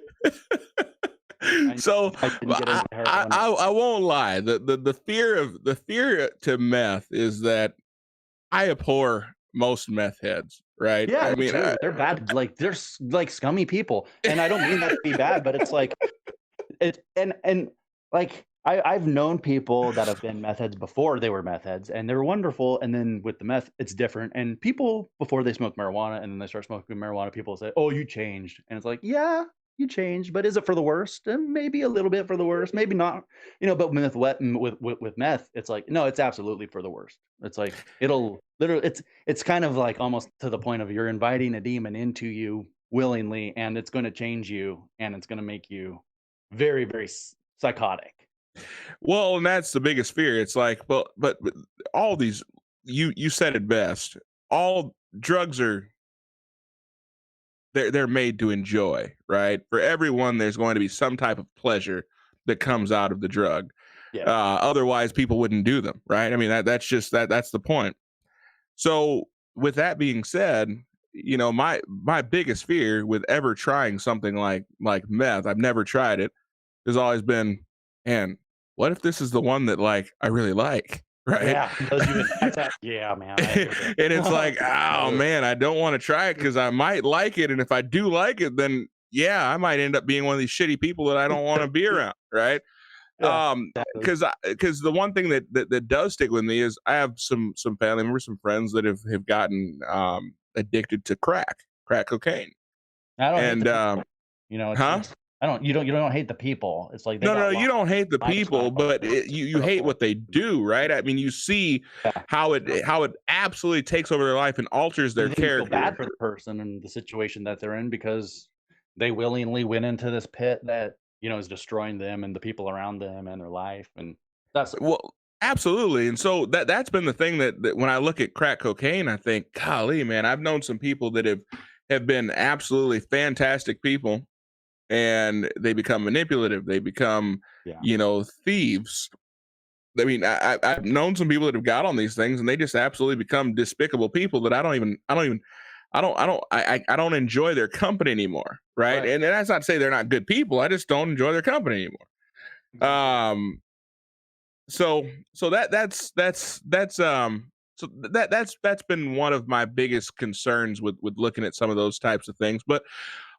B: So I won't lie. The fear to meth is that I abhor most meth heads, right?
C: Yeah,
B: I mean,
C: they're bad. Like they're like scummy people, and I don't mean that to be bad, but it's like it and like I've known people that have been meth heads before they were meth heads, and they're wonderful. And then with the meth, it's different. And people before they smoke marijuana and then they start smoking marijuana, people say, "Oh, you changed," and it's like, yeah, you changed, but is it for the worst? And maybe a little bit for the worst, maybe not. But with meth, it's like, no, it's absolutely for the worst. It's like it'll literally, it's kind of like almost to the point of you're inviting a demon into you willingly, and it's going to change you, and it's going to make you very, very psychotic.
B: Well, and that's the biggest fear. It's like, well, but all these, you said it best. All drugs are they're made to enjoy, right? For everyone, there's going to be some type of pleasure that comes out of the drug.
C: Yeah.
B: Otherwise, people wouldn't do them, right? I mean, that's just that's the point. So, with that being said, my biggest fear with ever trying something like meth, I've never tried it, has always been, man, what if this is the one that like I really like, right?
C: Yeah, yeah, man.
B: And it's like, oh man, I don't want to try it because I might like it, and if I do like it, then yeah, I might end up being one of these shitty people that I don't want to be around, right?
C: Yeah,
B: because the one thing that does stick with me is I have some family members, some friends that have gotten addicted to crack cocaine.
C: I don't
B: and
C: you don't hate the people. It's like
B: no, you don't hate the people, but you hate what they do, right? I mean, you see how it absolutely takes over their life and alters their character.
C: Feel bad for the person and the situation that they're in because they willingly went into this pit that is destroying them and the people around them and their life, and that's
B: absolutely. And so that's been the thing that when I look at crack cocaine, I think, golly, man, I've known some people that have been absolutely fantastic people, and they become manipulative. They become, thieves. I mean, I've known some people that have got on these things, and they just absolutely become despicable people that I don't enjoy their company anymore, right? And that's not to say they're not good people. I just don't enjoy their company anymore. So that's been one of my biggest concerns with looking at some of those types of things. But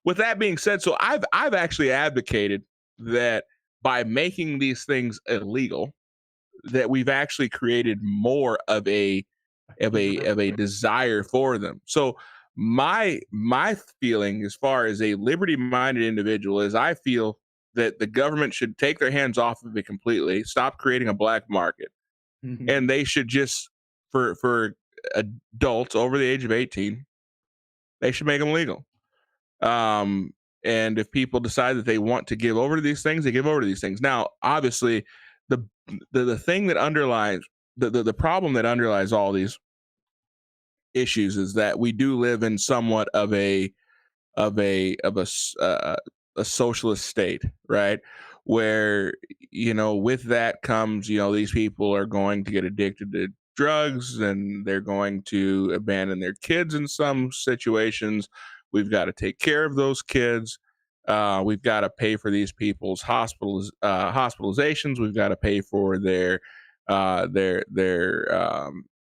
B: with that being said, so I've actually advocated that by making these things illegal, that we've actually created more of a desire for them. So my feeling as far as a liberty-minded individual is I feel that the government should take their hands off of it completely, stop creating a black market, and they should just, for adults over the age of 18, they should make them legal. And if people decide that they want to give over to these things, they give over to these things. Now, obviously, the thing that underlies the problem that underlies all these issues is that we do live in somewhat of a socialist state, right? Where with that comes these people are going to get addicted to drugs, and they're going to abandon their kids in some situations. We've got to take care of those kids. We've got to pay for these people's hospitalizations. We've got to pay for their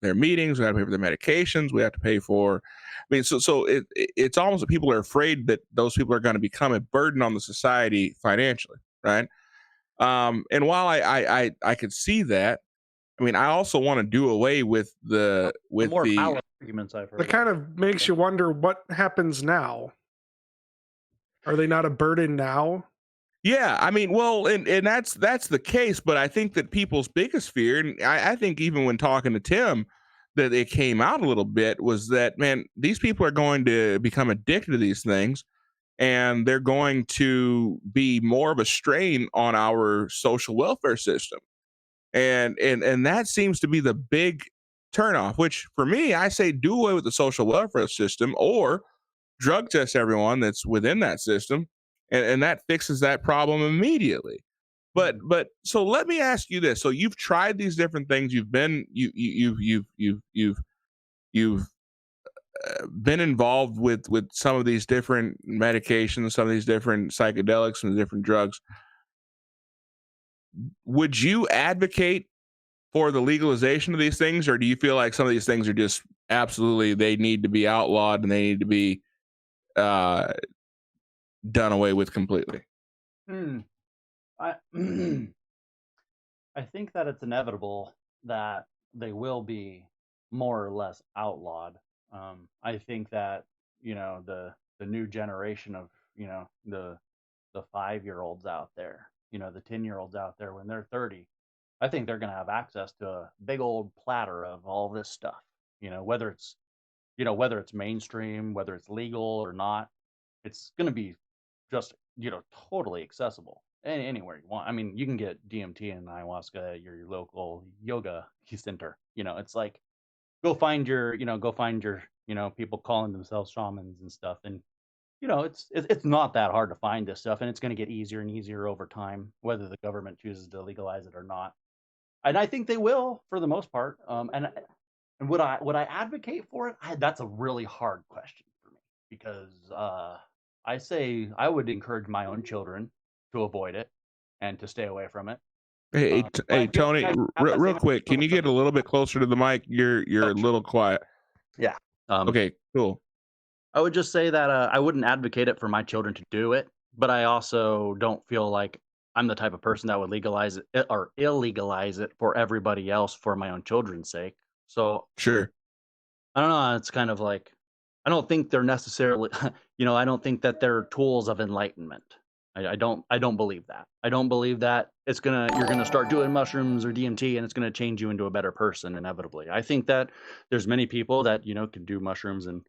B: meetings. We got to pay for their medications. We have to pay for. I mean, so it's almost that people are afraid that those people are going to become a burden on the society financially, right? And while I could see that, I mean, I also want to do away with the
C: arguments I've heard.
A: It kind of makes you wonder what happens now. Are they not a burden now?
B: Yeah, I mean, well, and that's the case, but I think that people's biggest fear, and I think even when talking to Tim, that it came out a little bit, was that, man, these people are going to become addicted to these things, and they're going to be more of a strain on our social welfare system. And that seems to be the big turnoff, which for me, I say do away with the social welfare system or drug test everyone that's within that system. And that fixes that problem immediately. But so let me ask you this. So you've tried these different things. You've been been involved with some of these different medications, some of these different psychedelics, some different drugs. Would you advocate for the legalization of these things, or do you feel like some of these things are just absolutely, they need to be outlawed and they need to be done away with completely.
C: I I think that it's inevitable that they will be more or less outlawed. I think that the new generation of the 5-year-olds out there, the 10-year-olds out there when they're 30, I think they're going to have access to a big old platter of all this stuff. Whether it's mainstream, whether it's legal or not, it's going to be just totally accessible anywhere you want. I mean, you can get DMT and ayahuasca at your local yoga center. It's like go find your people calling themselves shamans and stuff, and it's not that hard to find this stuff, and it's going to get easier and easier over time, whether the government chooses to legalize it or not. And I think they will for the most part. And would I advocate for it? That's a really hard question for me because I say I would encourage my own children to avoid it and to stay away from it.
B: Hey, Tony, real quick, can you get a little bit closer to the mic? You're a little quiet.
C: Yeah.
B: Okay, cool.
C: I would just say that I wouldn't advocate it for my children to do it, but I also don't feel like I'm the type of person that would legalize it or illegalize it for everybody else for my own children's sake. So
B: Sure.
C: I don't know. It's kind of like I don't think they're necessarily, I don't think that they're tools of enlightenment. I don't believe that. I don't believe that you're gonna start doing mushrooms or DMT and it's gonna change you into a better person inevitably. I think that there's many people that can do mushrooms and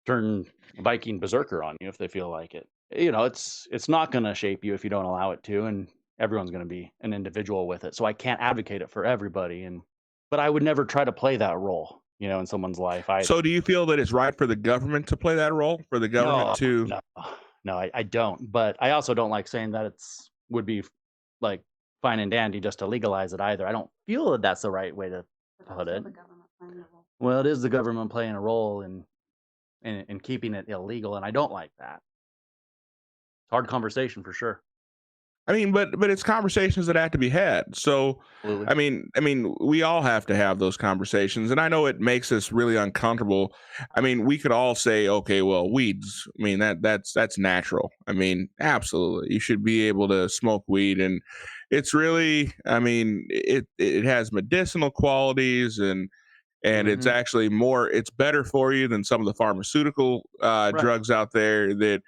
C: turn Viking berserker on you if they feel like it. It's not gonna shape you if you don't allow it to, and everyone's gonna be an individual with it. So I can't advocate it for everybody, but I would never try to play that role, in someone's life.
B: So do you feel that it's right for the government to play that role? For the government to
C: No, I don't. But I also don't like saying that would be like fine and dandy just to legalize it either. I don't feel that that's the right way to put it. Well, it is the government playing a role in keeping it illegal, and I don't like that. Hard conversation for sure.
B: I mean, but it's conversations that have to be had. So,
C: Absolutely.
B: I mean, we all have to have those conversations, and I know it makes us really uncomfortable. I mean, we could all say, okay, well, weeds. I mean, that's natural. I mean, absolutely, you should be able to smoke weed, and it's really, I mean, it has medicinal qualities, and it's actually it's better for you than some of the pharmaceutical drugs out there that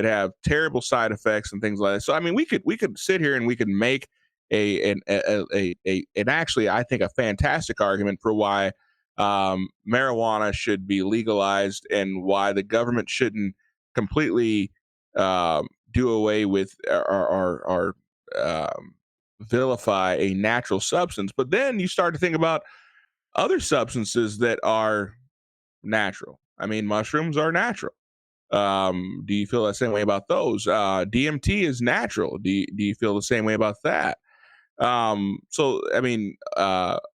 B: have terrible side effects and things like that. So I mean, we could sit here and we could make an actually I think a fantastic argument for why marijuana should be legalized and why the government shouldn't completely do away with or vilify a natural substance. But then you start to think about other substances that are natural. I mean, mushrooms are natural. Do you feel the same way about those? DMT is natural. Do you feel the same way about that? So I mean,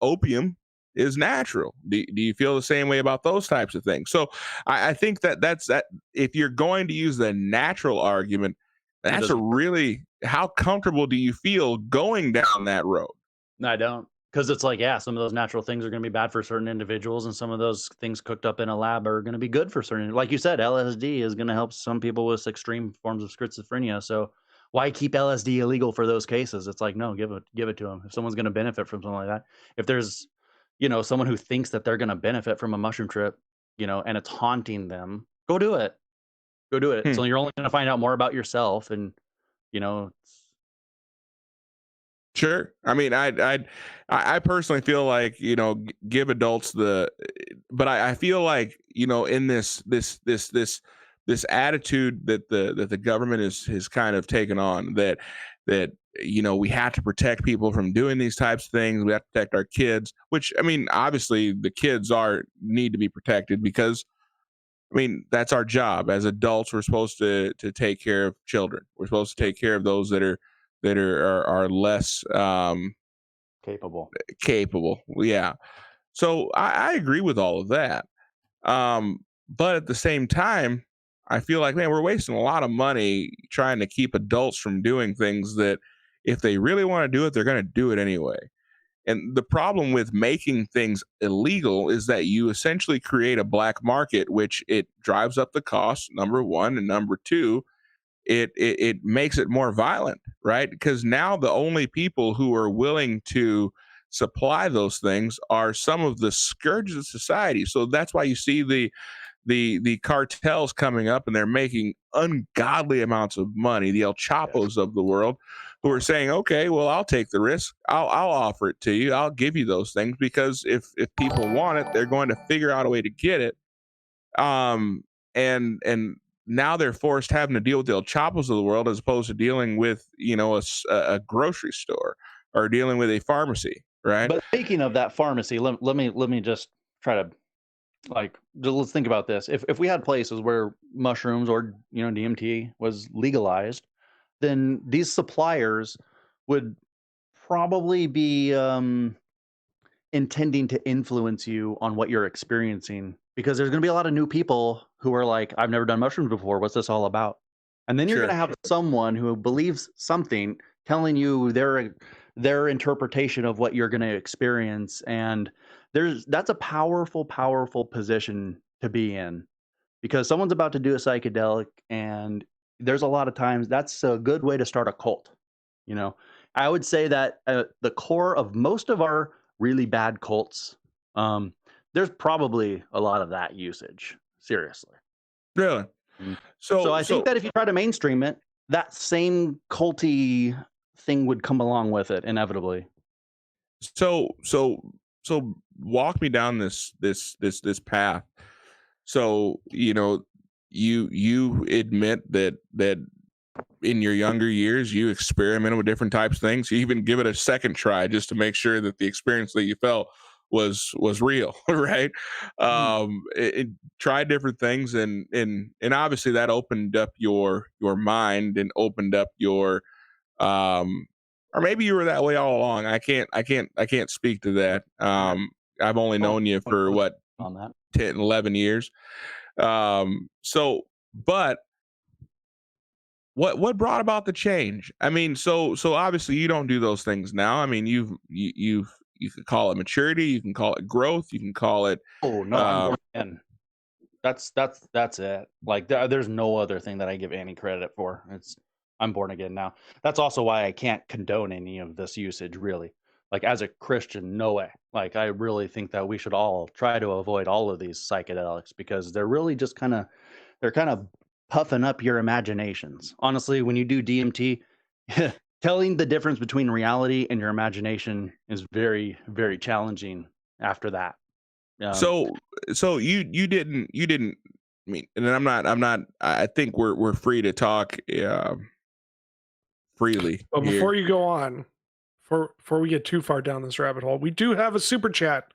B: opium is natural. Do you feel the same way about those types of things? So I think that's if you're going to use the natural argument, that's a really, how comfortable do you feel going down that road?
C: I don't. Because it's like, some of those natural things are going to be bad for certain individuals, and some of those things cooked up in a lab are going to be good for certain. Like you said, LSD is going to help some people with extreme forms of schizophrenia. So why keep LSD illegal for those cases? It's like, no, give it to them. If someone's going to benefit from something like that, if there's someone who thinks that they're going to benefit from a mushroom trip, and it's haunting them, go do it. So you're only going to find out more about yourself, and
B: Sure. I mean, I personally feel like, give adults but I feel like, in this attitude that the government has kind of taken on, that we have to protect people from doing these types of things. We have to protect our kids, which, I mean, obviously the kids need to be protected because, I mean, that's our job as adults. We're supposed to take care of children. We're supposed to take care of those that are less
C: capable.
B: Yeah. So I agree with all of that. But at the same time, I feel like, man, we're wasting a lot of money trying to keep adults from doing things that if they really want to do it, they're going to do it anyway. And the problem with making things illegal is that you essentially create a black market, which it drives up the cost, number one, and number two, it makes it more violent, right? Because now the only people who are willing to supply those things are some of the scourges of society. So that's why you see the cartels coming up, and they're making ungodly amounts of money, the El Chapos of the world, who are saying, okay, well, I'll take the risk, I'll offer it to you, I'll give you those things, because if people want it, they're going to figure out a way to get it. And now they're forced having to deal with the El Chapos of the world, as opposed to dealing with, you know, a grocery store or dealing with a pharmacy, right?
C: But speaking of that pharmacy, let me just try to, like, let's think about this. If we had places where mushrooms or, you know, DMT was legalized, then these suppliers would probably be intending to influence you on what you're experiencing, because there's going to be a lot of new people who are like, I've never done mushrooms before, what's this all about? And then you're
B: Sure.
C: going to have someone who believes something telling you their interpretation of what you're going to experience, and that's a powerful position to be in, because someone's about to do a psychedelic, and there's a lot of times that's a good way to start a cult. You know, I would say that the core of most of our really bad cults, there's probably a lot of that usage. Seriously.
B: Really?
C: Mm.
B: So
C: So I think that if you try to mainstream it, that same culty thing would come along with it inevitably.
B: so walk me down this path. So, you know, you admit that in your younger years you experimented with different types of things. You even give it a second try just to make sure that the experience that you felt was real, right? It tried different things, and obviously that opened up your mind and opened up your or maybe you were that way all along. I can't speak to that. I've only known you for what,
C: On that.
B: 10, 11 years. So, but what brought about the change? I mean, so obviously you don't do those things now. I mean, you could call it maturity, you can call it growth, you can call it
C: Oh no, I'm born again. That's it. Like there's no other thing that I give any credit for. I'm born again now. That's also why I can't condone any of this usage, really. Like, as a Christian, no way. Like, I really think that we should all try to avoid all of these psychedelics, because they're really just they're kind of puffing up your imaginations. Honestly, when you do DMT, telling the difference between reality and your imagination is very, very challenging after that.
B: So you didn't I mean, and I'm not I think we're free to talk freely.
A: But
B: here.
A: before you go on, before we get too far down this rabbit hole, we do have a super chat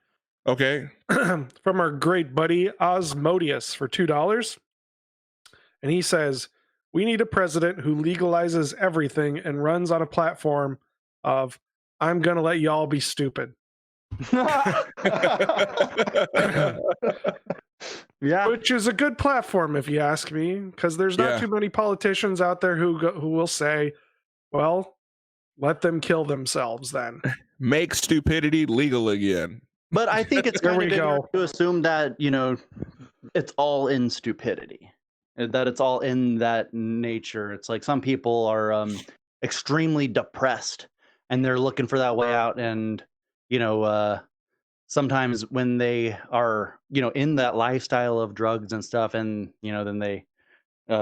B: Okay.
A: from our great buddy Osmodius for $2. And he says, we need a president who legalizes everything and runs on a platform of, I'm going to let y'all be stupid.
C: Yeah.
A: Which is a good platform, if you ask me, because there's not too many politicians out there who will say, well, let them kill themselves then.
B: Make stupidity legal again.
C: But I think it's
A: There
C: kind
A: we
C: of ignorant
A: go.
C: to assume that, you know, it's all in stupidity, that it's all in that nature. It's like some people are extremely depressed and they're looking for that way out. And, you know, sometimes when they are, you know, in that lifestyle of drugs and stuff, and, you know, then they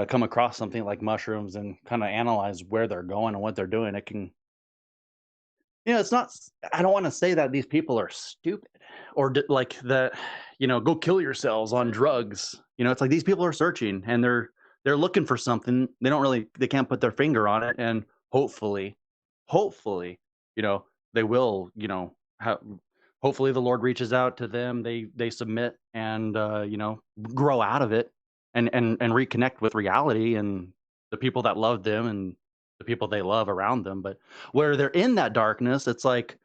C: come across something like mushrooms and kind of analyze where they're going and what they're doing, it can, you know, it's not, I don't want to say that these people are stupid or like that, you know, go kill yourselves on drugs. You know, it's like these people are searching and they're looking for something. They can't put their finger on it. And hopefully, you know, they will, you know, hopefully the Lord reaches out to them. They submit and, you know, grow out of it and reconnect with reality and the people that love them and the people they love around them. But where they're in that darkness, it's like,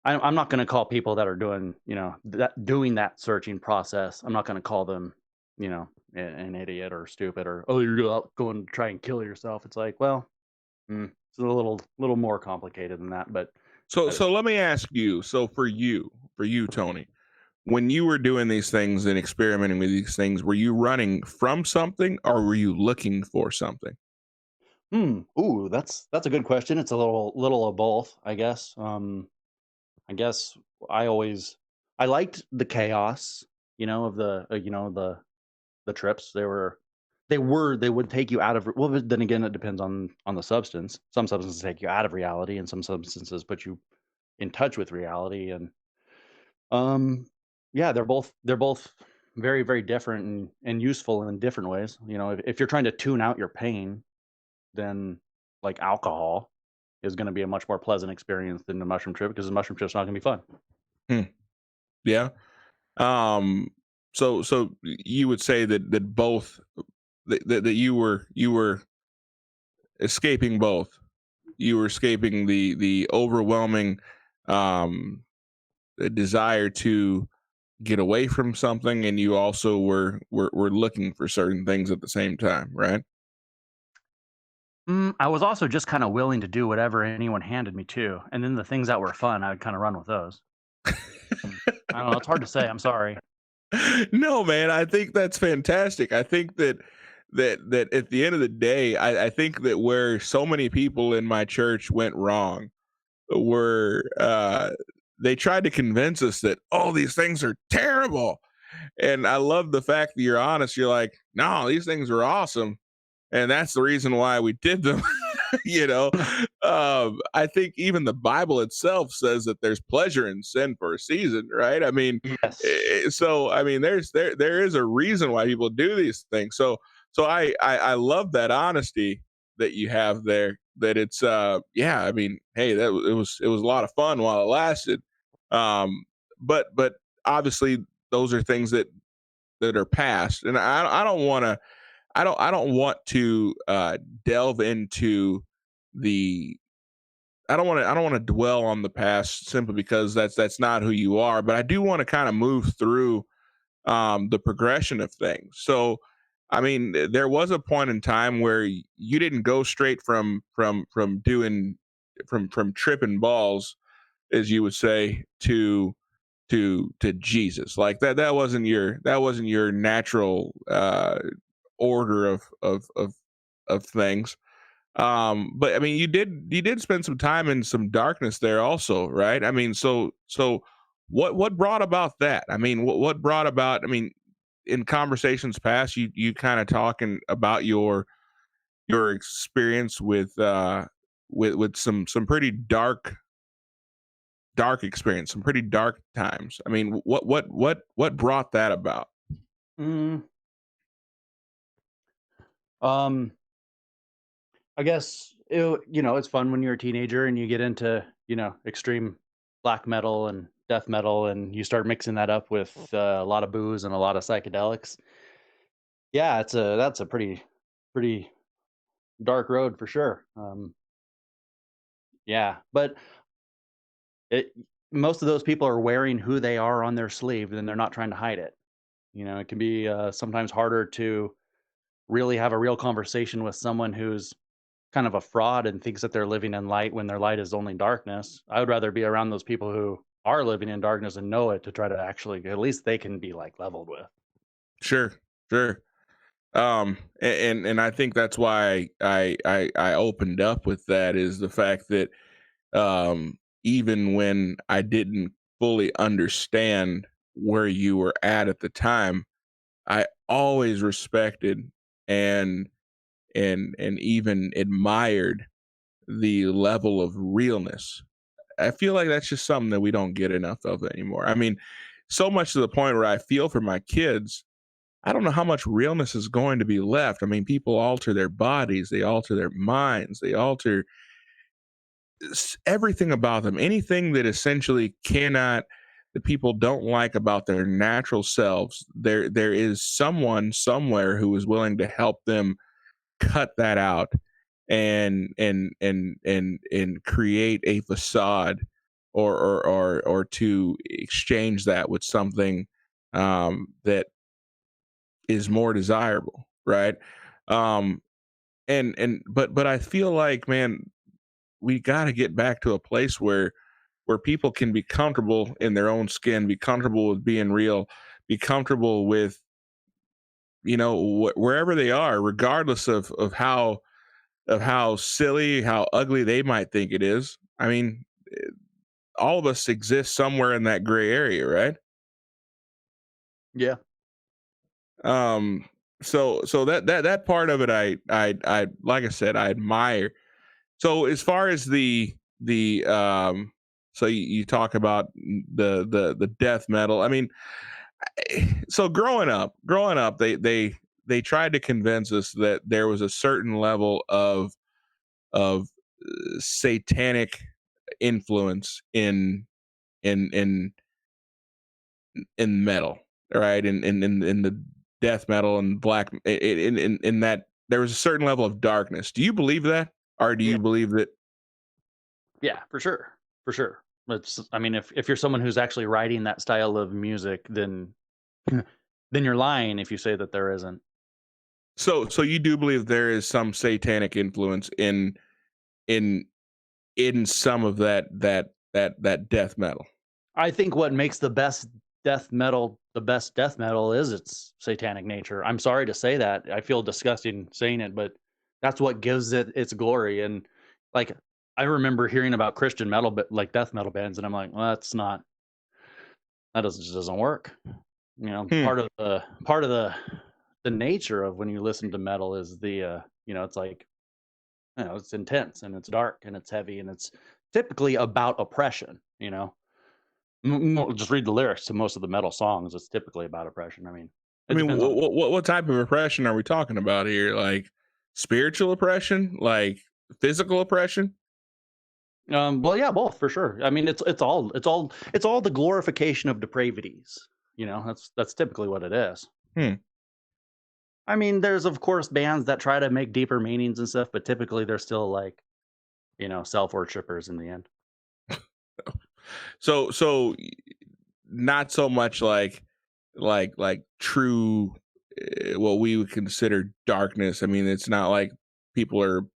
C: I'm not going to call people that are doing, you know, doing that searching process, I'm not going to call them, you know, an idiot or stupid or, oh, you're going to try and kill yourself. It's like, well, it's a little more complicated than that. But
B: So let me ask you. So for you, Tony, when you were doing these things and experimenting with these things, were you running from something or were you looking for something?
C: Ooh, that's a good question. It's a little of both, I guess. I guess I liked the chaos, of the trips. They would take you out of, well, but then again, it depends on the substance. Some substances take you out of reality, and some substances put you in touch with reality. And um, yeah, they're both very, very different and useful in different ways. If you're trying to tune out your pain, then like alcohol is going to be a much more pleasant experience than the mushroom trip, because the mushroom trip's not going to be fun.
B: Yeah. So you would say that both that you were escaping both. You were escaping the overwhelming desire to get away from something, and you also were looking for certain things at the same time, right?
C: I was also just kind of willing to do whatever anyone handed me too, and then the things that were fun, I would kind of run with those. I don't know. It's hard to say. I'm sorry.
B: No, man, I think that's fantastic. I think that at the end of the day, I think that where so many people in my church went wrong were they tried to convince us that, oh, these things are terrible. And I love the fact that you're honest. You're like, no, these things are awesome. And that's the reason why we did them. I think even the Bible itself says that there's pleasure in sin for a season, right? I mean,
C: Yes.
B: so I mean, there is a reason why people do these things. So I love that honesty that you have there. That it's yeah. I mean, hey, it was a lot of fun while it lasted. But obviously those are things that are past, and I don't want to. I don't want to delve into the I don't want to dwell on the past simply because that's not who you are, but I do want to kind of move through the progression of things. So I mean, there was a point in time where you didn't go straight from doing from tripping balls, as you would say, to Jesus. Like that wasn't your natural order of things. But I mean, you did spend some time in some darkness there also, right? I mean, so what brought about that? I mean, what brought about, I mean, in conversations past, you kind of talking about your experience with some pretty dark experience, some pretty dark times. I mean, what brought that about?
C: Mm, um, I guess it's fun when you're a teenager and you get into extreme black metal and death metal, and you start mixing that up with a lot of booze and a lot of psychedelics. Yeah, that's a pretty dark road for sure. Yeah, but it most of those people are wearing who they are on their sleeve, and they're not trying to hide it. It can be sometimes harder to really have a real conversation with someone who's kind of a fraud and thinks that they're living in light when their light is only darkness. I would rather be around those people who are living in darkness and know it, to try to actually, at least they can be like leveled with.
B: Sure. And I think that's why I opened up with that, is the fact that even when I didn't fully understand where you were at the time, I always respected and even admired the level of realness. I feel like that's just something that we don't get enough of anymore. I mean, so much to the point where I feel for my kids. I don't know how much realness is going to be left. I mean, people alter their bodies, they alter their minds, they alter everything about them. Anything that essentially that people don't like about their natural selves, there is someone somewhere who is willing to help them cut that out and create a facade, or to exchange that with something that is more desirable, right? um but I feel like, man, we got to get back to a place where people can be comfortable in their own skin, be comfortable with being real, be comfortable with, you know, wherever they are, regardless of how silly, how ugly they might think it is. I mean, all of us exist somewhere in that gray area, right?
C: Yeah.
B: So that part of it, I like I said, I admire. So as far as the so you talk about the death metal. I mean, so growing up, they tried to convince us that there was a certain level of satanic influence in in metal, right? In the death metal and black, in that there was a certain level of darkness. Do you believe that, or do you believe that?
C: Yeah, for sure, for sure. I mean, if you're someone who's actually writing that style of music, then then you're lying if you say that there isn't.
B: So you do believe there is some satanic influence in some of that death metal?
C: I think what makes the best death metal is its satanic nature. I'm sorry to say that. I feel disgusting saying it, but that's what gives it its glory. And like, I remember hearing about Christian metal, but like death metal bands, and I'm like, well, just doesn't work. You know, part of the nature of when you listen to metal is the you know, it's like, you know, it's intense and it's dark and it's heavy and it's typically about oppression. You know, just read the lyrics to most of the metal songs. It's typically about oppression. I mean,
B: what type of oppression are we talking about here? Like spiritual oppression, like physical oppression?
C: Well, yeah, both for sure. I mean, it's all the glorification of depravities. You know, that's typically what it is. I mean, there's of course bands that try to make deeper meanings and stuff, but typically they're still like, you know, self-worshippers in the end.
B: So not so much like true what we would consider darkness. I mean, it's not like people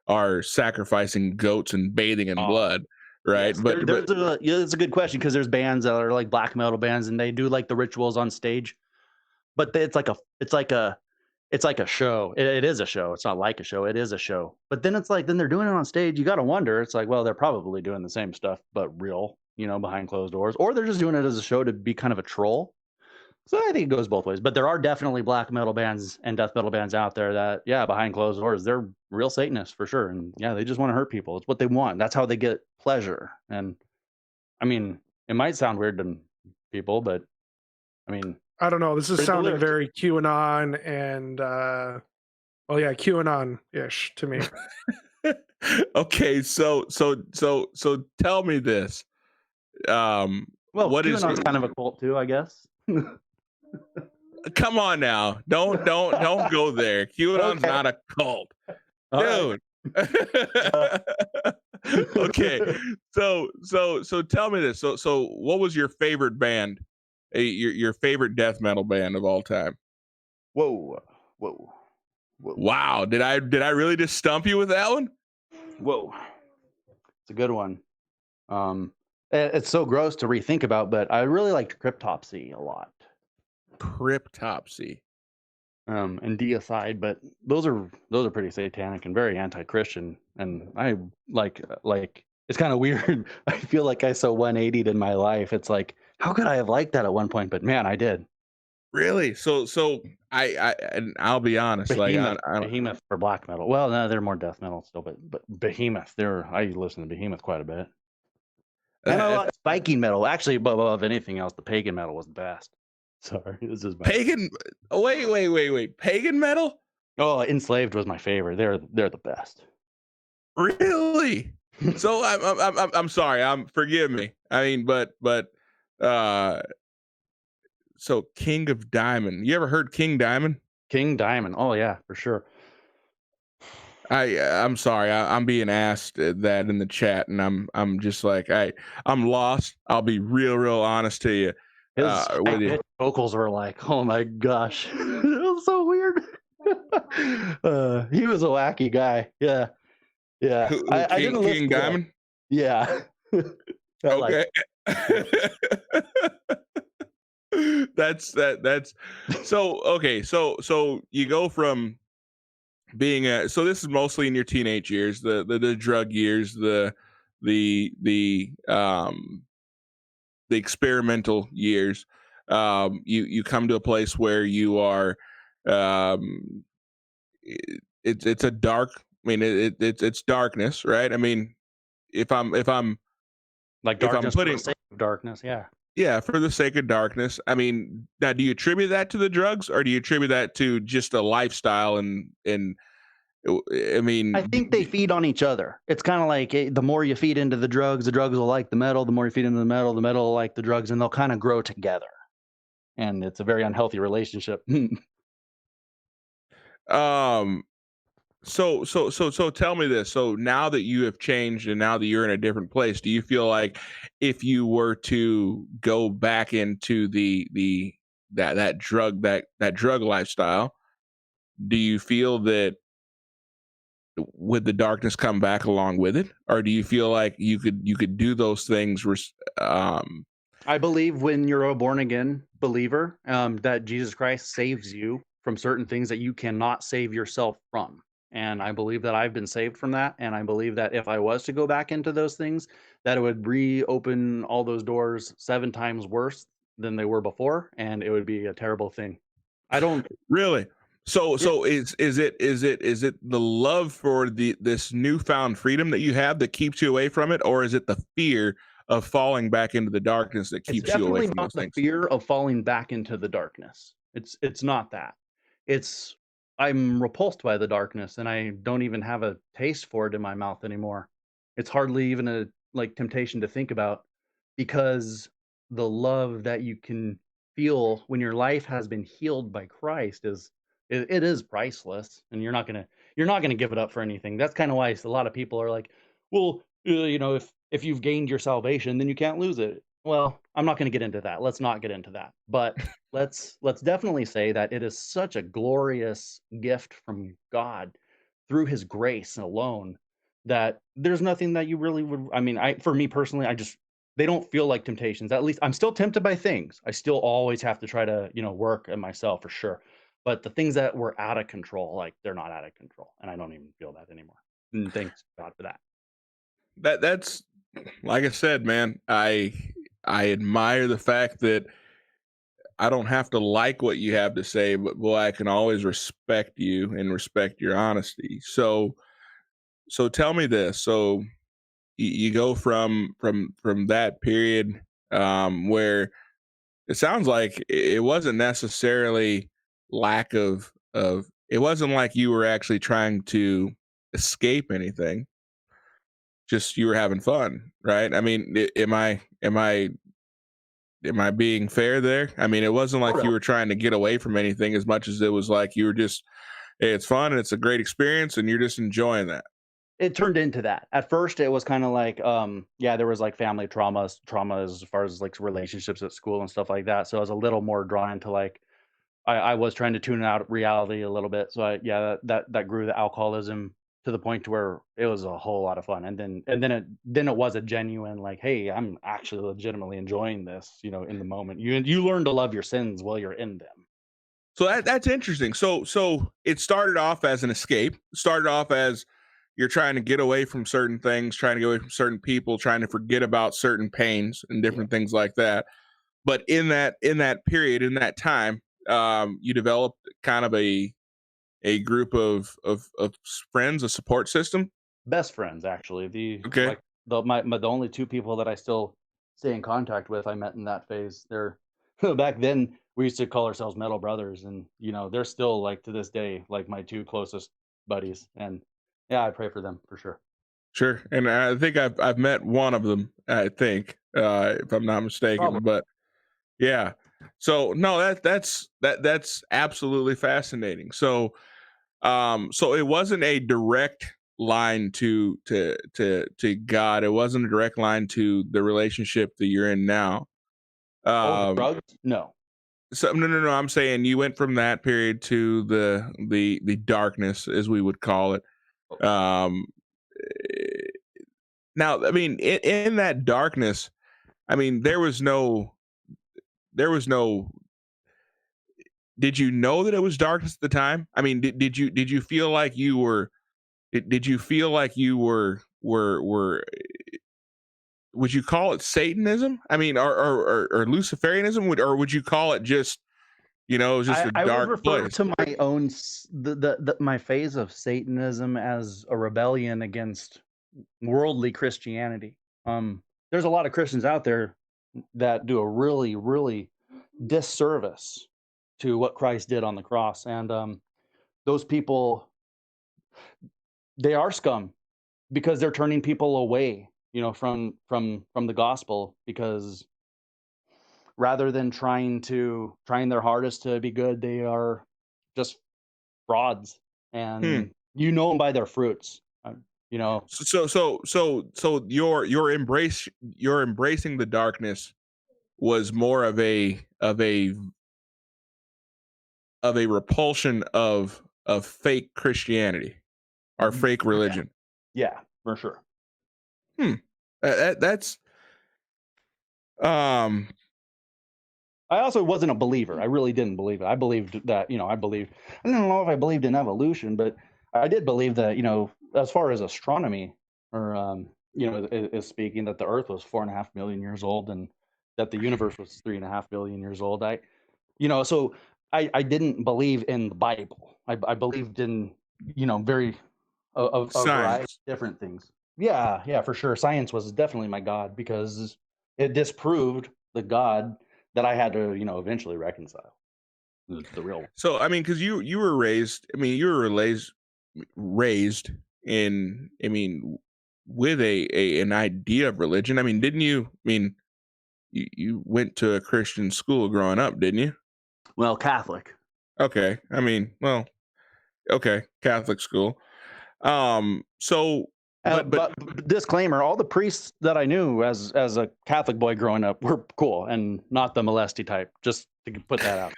B: are sacrificing goats and bathing in blood, right?
C: Yes,
B: but
C: it's a good question, because there's bands that are like black metal bands and they do like the rituals on stage, but it's like a show. It is a show. It's not like a show. It is a show. But then it's like, then they're doing it on stage. You got to wonder. It's like, well, they're probably doing the same stuff, but real, you know, behind closed doors, or they're just doing it as a show to be kind of a troll. So I think it goes both ways. But there are definitely black metal bands and death metal bands out there that, yeah, behind closed doors, they're real Satanists for sure. And yeah, they just want to hurt people. It's what they want. That's how they get pleasure. And I mean, it might sound weird to people, but I mean,
A: I don't know. This is sounding very QAnon and QAnon-ish to me.
B: Okay, so tell me this.
C: Well, what QAnon's kind of a cult too, I guess.
B: Come on now. Don't go there. QAnon's not a cult. Dude. Okay. So tell me this. So what was your favorite band? Your favorite death metal band of all time?
C: Whoa.
B: Wow. Did I really just stump you with that one?
C: Whoa. It's a good one. It's so gross to rethink about, but I really liked Cryptopsy a lot.
B: Cryptopsy.
C: And Deicide, but those are pretty satanic and very anti-Christian. And I like it's kind of weird. I feel like I so 180'd in my life. It's like, how could I have liked that at one point? But man, I did.
B: Really? So I'll be honest.
C: Behemoth, Behemoth for black metal. Well, no, they're more death metal still, but Behemoth. I listen to Behemoth quite a bit. And I like Viking metal. Actually, above anything else, the pagan metal was the best. Sorry, this is
B: pagan. Wait. Pagan metal?
C: Oh, Enslaved was my favorite. They're the best.
B: Really? So I'm sorry. Forgive me. I mean, but so King of Diamond. You ever heard King Diamond?
C: King Diamond. Oh yeah, for sure.
B: I'm sorry. I'm being asked that in the chat, and I'm just like I'm lost. I'll be real honest to you.
C: His vocals were like, oh my gosh, it was so weird. He was a wacky guy. Yeah.
B: I didn't listen to Diamond.
C: Yeah.
B: Okay. That's so okay. So you go from being so this is mostly in your teenage years, the drug years, the experimental years. You come to a place where you are um it's a dark, I mean it's darkness, right? I mean, if I'm
C: Like
B: if I'm
C: darkness for the
B: putting
C: sake of darkness, yeah.
B: yeah, for the sake of darkness. I mean, now do you attribute that to the drugs, or do you attribute that to just a lifestyle and I mean,
C: I think they feed on each other. It's kind of like the more you feed into the drugs will like the metal. The more you feed into the metal will like the drugs, and they'll kind of grow together. And it's a very unhealthy relationship.
B: um so tell me this. So now that you have changed and now that you're in a different place, do you feel like if you were to go back into that drug lifestyle, do you feel that would the darkness come back along with it, or do you feel like you could do those things
C: I believe when you're a born again believer, that Jesus Christ saves you from certain things that you cannot save yourself from. And I believe that I've been saved from that. And I believe that if I was to go back into those things, that it would reopen all those doors 7 times worse than they were before. And it would be a terrible thing. I don't
B: really. So is it the love for this newfound freedom that you have that keeps you away from it, or is it the fear of falling back into the darkness that keeps you away from those things?
C: It's definitely not the fear of falling back into the darkness. It's not that. It's I'm repulsed by the darkness, and I don't even have a taste for it in my mouth anymore. It's hardly even a like temptation to think about, because the love that you can feel when your life has been healed by Christ it is priceless, and you're not gonna give it up for anything. That's kind of why a lot of people are like, well, if you've gained your salvation, then you can't lose it. Well, I'm not going to get into that. Let's not get into that. But let's definitely say that it is such a glorious gift from God through His grace alone, that there's nothing that you really would. I mean, for me personally, they don't feel like temptations. At least I'm still tempted by things. I still always have to try to work at myself for sure. But the things that were out of control, like, they're not out of control, and I don't even feel that anymore. And thanks God for that.
B: That's like I said, man. I admire the fact that I don't have to like what you have to say, but boy, I can always respect you and respect your honesty. So tell me this. So you go from that period where it sounds like it wasn't necessarily lack of it wasn't like you were actually trying to escape anything, just you were having fun, right? I mean, am I being fair there? I mean, it wasn't like you were trying to get away from anything as much as it was like you were just, hey, it's fun and it's a great experience and you're just enjoying that.
C: It turned into that. At first, it was kind of like, there was like family trauma as far as like relationships at school and stuff like that. So I was a little more drawn into like, I was trying to tune out reality a little bit. So that grew the alcoholism to the point to where it was a whole lot of fun. And then it was a genuine like, hey, I'm actually legitimately enjoying this, in the moment. You learn to love your sins while you're in them.
B: So that's interesting. So it started off as an escape. Started off as you're trying to get away from certain things, trying to get away from certain people, trying to forget about certain pains and different things like that. But in that period, in that time, you developed kind of a group of friends, a support system.
C: Best friends, actually.
B: Okay.
C: The only 2 people that I still stay in contact with, I met in that phase. They're back then we used to call ourselves metal brothers, and they're still like to this day like my 2 closest buddies, and yeah, I pray for them for sure.
B: Sure. And I think I've met one of them, I think, if I'm not mistaken. Probably. But yeah. So no, that's absolutely fascinating. So it wasn't a direct line to God. It wasn't a direct line to the relationship that you're in now.
C: Drugs? No.
B: So no. I'm saying you went from that period to the darkness, as we would call it. Now, I mean, in that darkness, I mean, there was no. Did you know that it was darkness at the time? I mean, did you feel like you were? Did you feel like you were? Would you call it Satanism? I mean, or Luciferianism? Or would you call it just, just a
C: I
B: dark
C: would refer
B: place?
C: to my own my phase of Satanism as a rebellion against worldly Christianity. There's a lot of Christians out there that do a really, really disservice to what Christ did on the cross, and those people, they are scum because they're turning people away, from the gospel, because rather than trying their hardest to be good, they are just frauds, and you know them by their fruits.
B: So your embracing the darkness was more of a repulsion of fake Christianity or fake religion.
C: Yeah, for sure.
B: That's
C: I also wasn't a believer. I really didn't believe it. I believed that, I don't know if I believed in evolution, but I did believe that, as far as astronomy, or, is speaking, that the Earth was 4.5 million years old, and that the universe was 3.5 billion years old. So I didn't believe in the Bible. I believed in, very, a variety of different things. Yeah, for sure. Science was definitely my God, because it disproved the God that I had to, eventually reconcile. The real one.
B: So, I mean, because you were raised, raised in, with an idea of religion. I mean, didn't you? I mean, you went to a Christian school growing up, didn't you?
C: Well, Catholic.
B: Okay. I mean, well, okay, Catholic school. So, but
C: disclaimer: all the priests that I knew as a Catholic boy growing up were cool and not the molesty type. Just to put that out.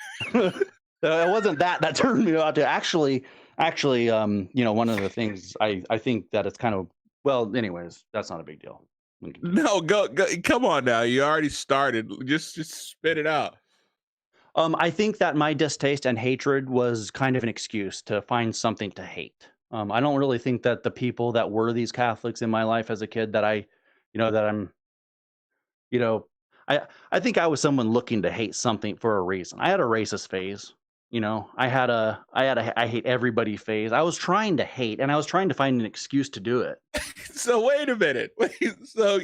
C: It wasn't that turned me out to actually. One of the things I think that it's kind of, well, anyways, that's not a big deal.
B: No, go. Come on now. You already started. Just spit it out.
C: I think that my distaste and hatred was kind of an excuse to find something to hate. I don't really think that the people that were these Catholics in my life as a kid that I think I was someone looking to hate something for a reason. I had a racist phase. I had a I hate everybody phase. I was trying to hate, and I was trying to find an excuse to do it.
B: So wait a minute. So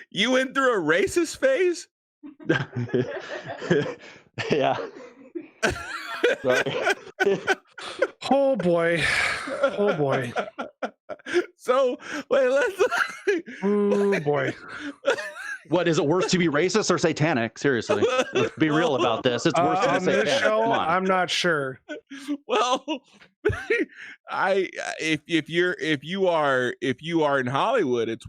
B: you went through a racist phase?
C: Yeah.
A: Oh boy.
B: So wait, let's.
A: Oh boy.
C: What is it worse to be racist or satanic? Seriously, let's be real about this. It's worse to be
A: on
C: satanic.
A: this show, I'm not sure.
B: Well, if you are in Hollywood, it's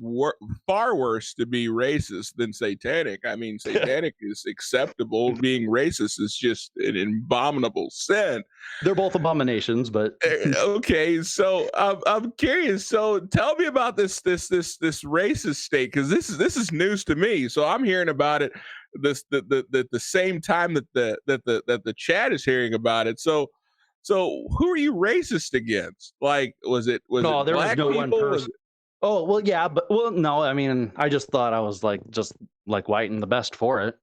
B: far worse to be racist than satanic. I mean, satanic is acceptable. Being racist is just an abominable sin.
C: They're both abominations, but
B: okay. So I'm curious. So tell me about this racist state, because this is news to me. So I'm hearing about it the same time that the chat is hearing about it. So who are you racist against? Like, was it
C: there was no one
B: people?
C: person. Oh, well, yeah, but no, I mean, I just thought I was just white and the best for it,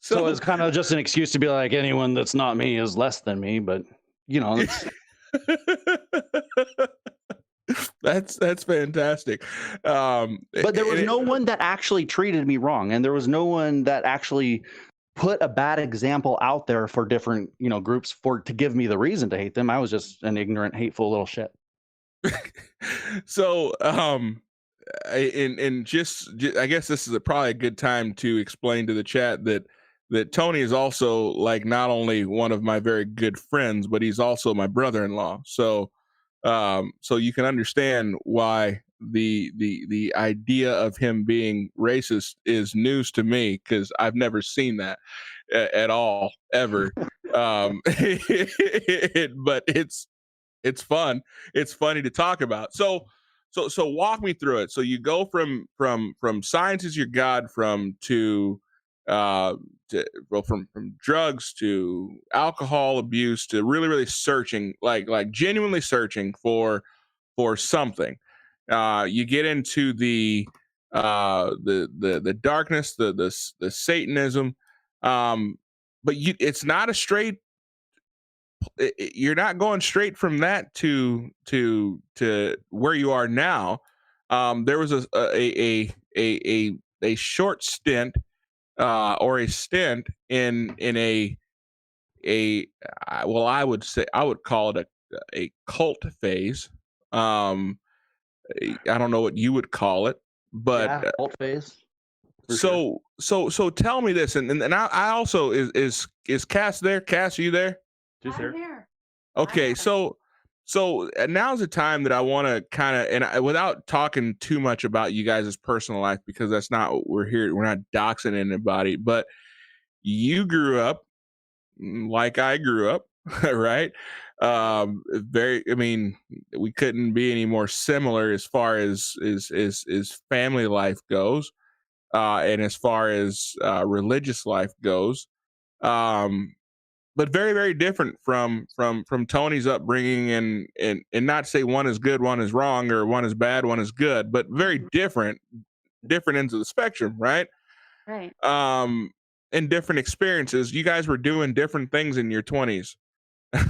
C: So it's kind of just an excuse to be like, anyone that's not me is less than me, but it's...
B: That's fantastic.
C: But there was no one that actually treated me wrong, and there was no one that actually put a bad example out there for different groups to give me the reason to hate them. I was just an ignorant, hateful little shit.
B: So and just I guess this is probably a good time to explain to the chat that Tony is also, like, not only one of my very good friends, but he's also my brother-in-law. So you can understand why the idea of him being racist is news to me, because I've never seen that at all, ever. But it's It's fun. It's funny to talk about. So walk me through it. So you go from science is your God, from drugs to alcohol abuse to really searching, like genuinely searching for something. You get into the darkness, the Satanism, but it's not a straight. You're not going straight from that to where you are now. There was a short stint or a stint in a well, I would call it a cult phase. I don't know what you would call it, but
C: cult phase.
B: So tell me this, and I also is Cass there? Cass, are you there?
C: I'm here.
B: Okay, so now's the time that I want to kind of, and without talking too much about you guys' personal life, because that's not what we're here. We're not doxing anybody, but you grew up like I grew up, right? I mean, we couldn't be any more similar as far as family life goes, and as far as religious life goes. But very, very different from Tony's upbringing, and not say one is good, one is wrong, or one is bad, one is good, but very different ends of the spectrum, right?
D: Right.
B: And different experiences. You guys were doing different things in your 20s.
C: To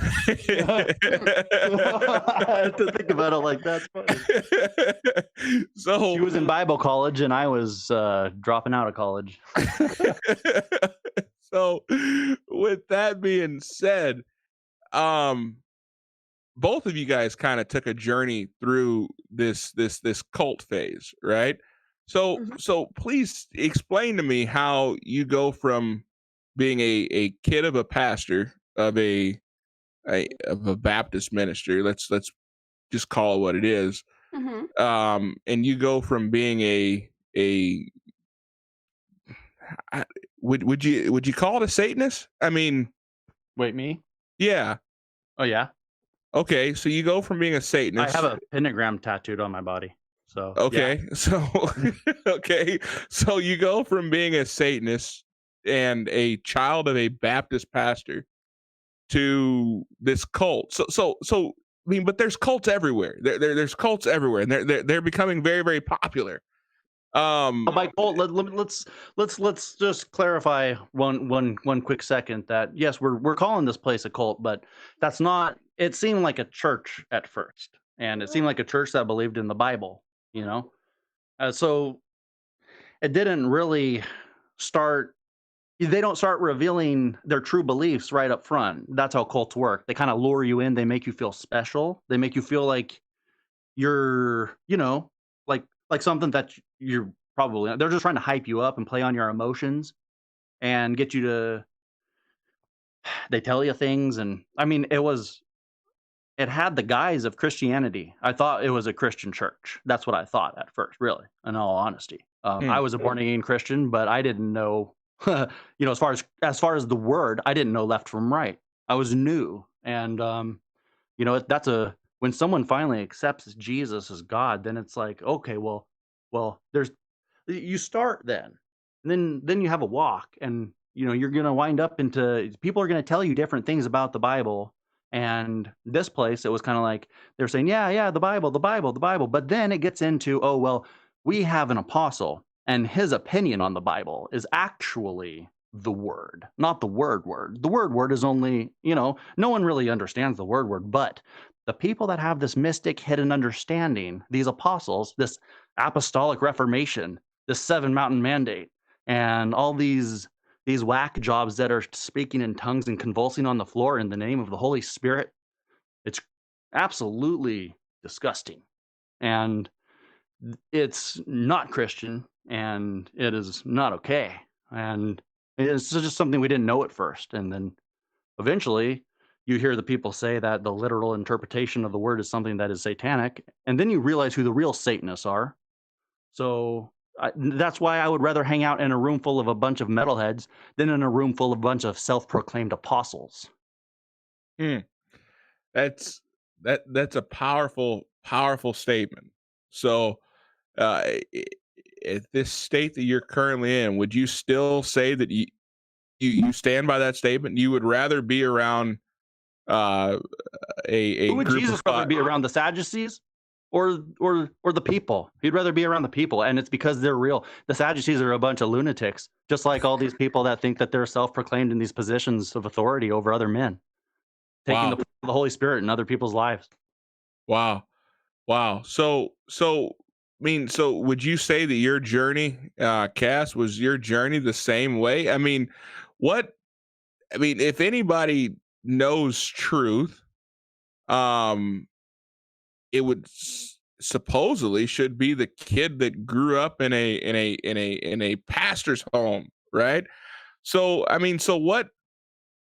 C: think about it like that's funny.
B: So
C: she was in Bible college, and I was dropping out of college.
B: So, with that being said, both of you guys kind of took a journey through this cult phase, right? So please explain to me how you go from being a kid of a pastor of a Baptist ministry. Let's just call it what it is.
D: Mm-hmm.
B: And you go from being would you call it a Satanist? I mean,
C: wait, me?
B: Yeah.
C: Oh yeah.
B: Okay, so you go from being a Satanist.
C: I have a pentagram tattooed on my body. So
B: okay,
C: yeah.
B: so okay, so you go from being a Satanist and a child of a Baptist pastor to this cult. So I mean, but there's cults everywhere. There's cults everywhere, and they're becoming very, very popular.
C: By cult, let's just clarify one quick second that yes, we're calling this place a cult, but that's not. It seemed like a church at first, and it seemed like a church that believed in the Bible, you know. So it didn't really start. They don't start revealing their true beliefs right up front. That's how cults work. They kind of lure you in. They make you feel special. They make you feel like you're, like something that you're probably. They're just trying to hype you up and play on your emotions and get you to. They tell you things, and I mean, it had the guise of Christianity. I thought it was a Christian church. That's what I thought at first, really, in all honesty. I was a born again Christian, but I didn't know, as far as the word, I didn't know left from right. I was new. And, when someone finally accepts Jesus as God, then it's like, okay, well, you start then. And then you have a walk, and, you're going to wind up into, people are going to tell you different things about the Bible. And this place, it was kind of like they're saying, yeah, the Bible. But then it gets into, oh, well, we have an apostle, and his opinion on the Bible is actually the word, not the word. The word is only, no one really understands the word, but the people that have this mystic hidden understanding, these apostles, this apostolic reformation, this 7 mountain mandate, and all these whack jobs that are speaking in tongues and convulsing on the floor in the name of the Holy Spirit. It's absolutely disgusting. And it's not Christian, and it is not okay. And it's just something we didn't know at first. And then eventually you hear the people say that the literal interpretation of the word is something that is satanic. And then you realize who the real Satanists are. So that's why I would rather hang out in a room full of a bunch of metalheads than in a room full of a bunch of self-proclaimed apostles.
B: That's that's a powerful statement. So, at this state that you're currently in, would you still say that you stand by that statement? You would rather be around a
C: Who would
B: group
C: Jesus
B: of
C: rather be around, the Sadducees or the people? He'd rather be around the people, and it's because they're real. The Sadducees are a bunch of lunatics, just like all these people that think that they're self-proclaimed in these positions of authority over other men, taking
B: Wow.
C: the Holy Spirit in other people's lives.
B: Wow. Wow. So I mean, so would you say that your journey, Cass, was your journey the same way? I mean, if anybody knows truth, um, it would supposedly should be the kid that grew up in a pastor's home, right? So I mean, so what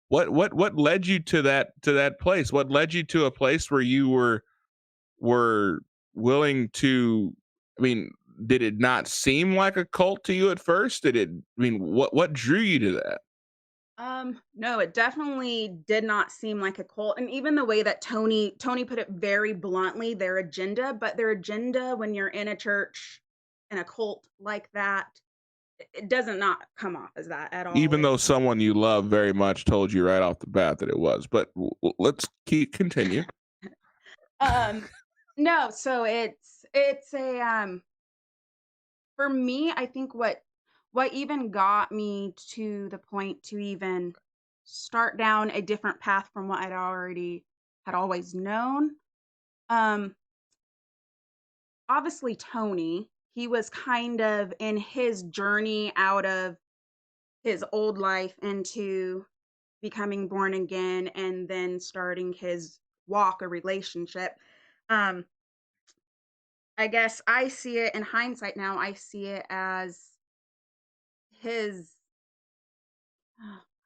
B: led you to that place? What led you to a place where you were willing to, I mean, did it not seem like a cult to you at first? What drew you to that?
D: No, it definitely did not seem like a cult. And even the way that Tony put it very bluntly, their agenda when you're in a church, in a cult like that, it does not come off as that at all.
B: Even though someone you love very much told you right off the bat that it was, but let's continue.
D: No, so it's a for me, I think what even got me to the point to even start down a different path from what I'd already had always known. Obviously Tony, he was kind of in his journey out of his old life into becoming born again and then starting his walk, a relationship. Um, I guess I see it in hindsight now, I see it as his,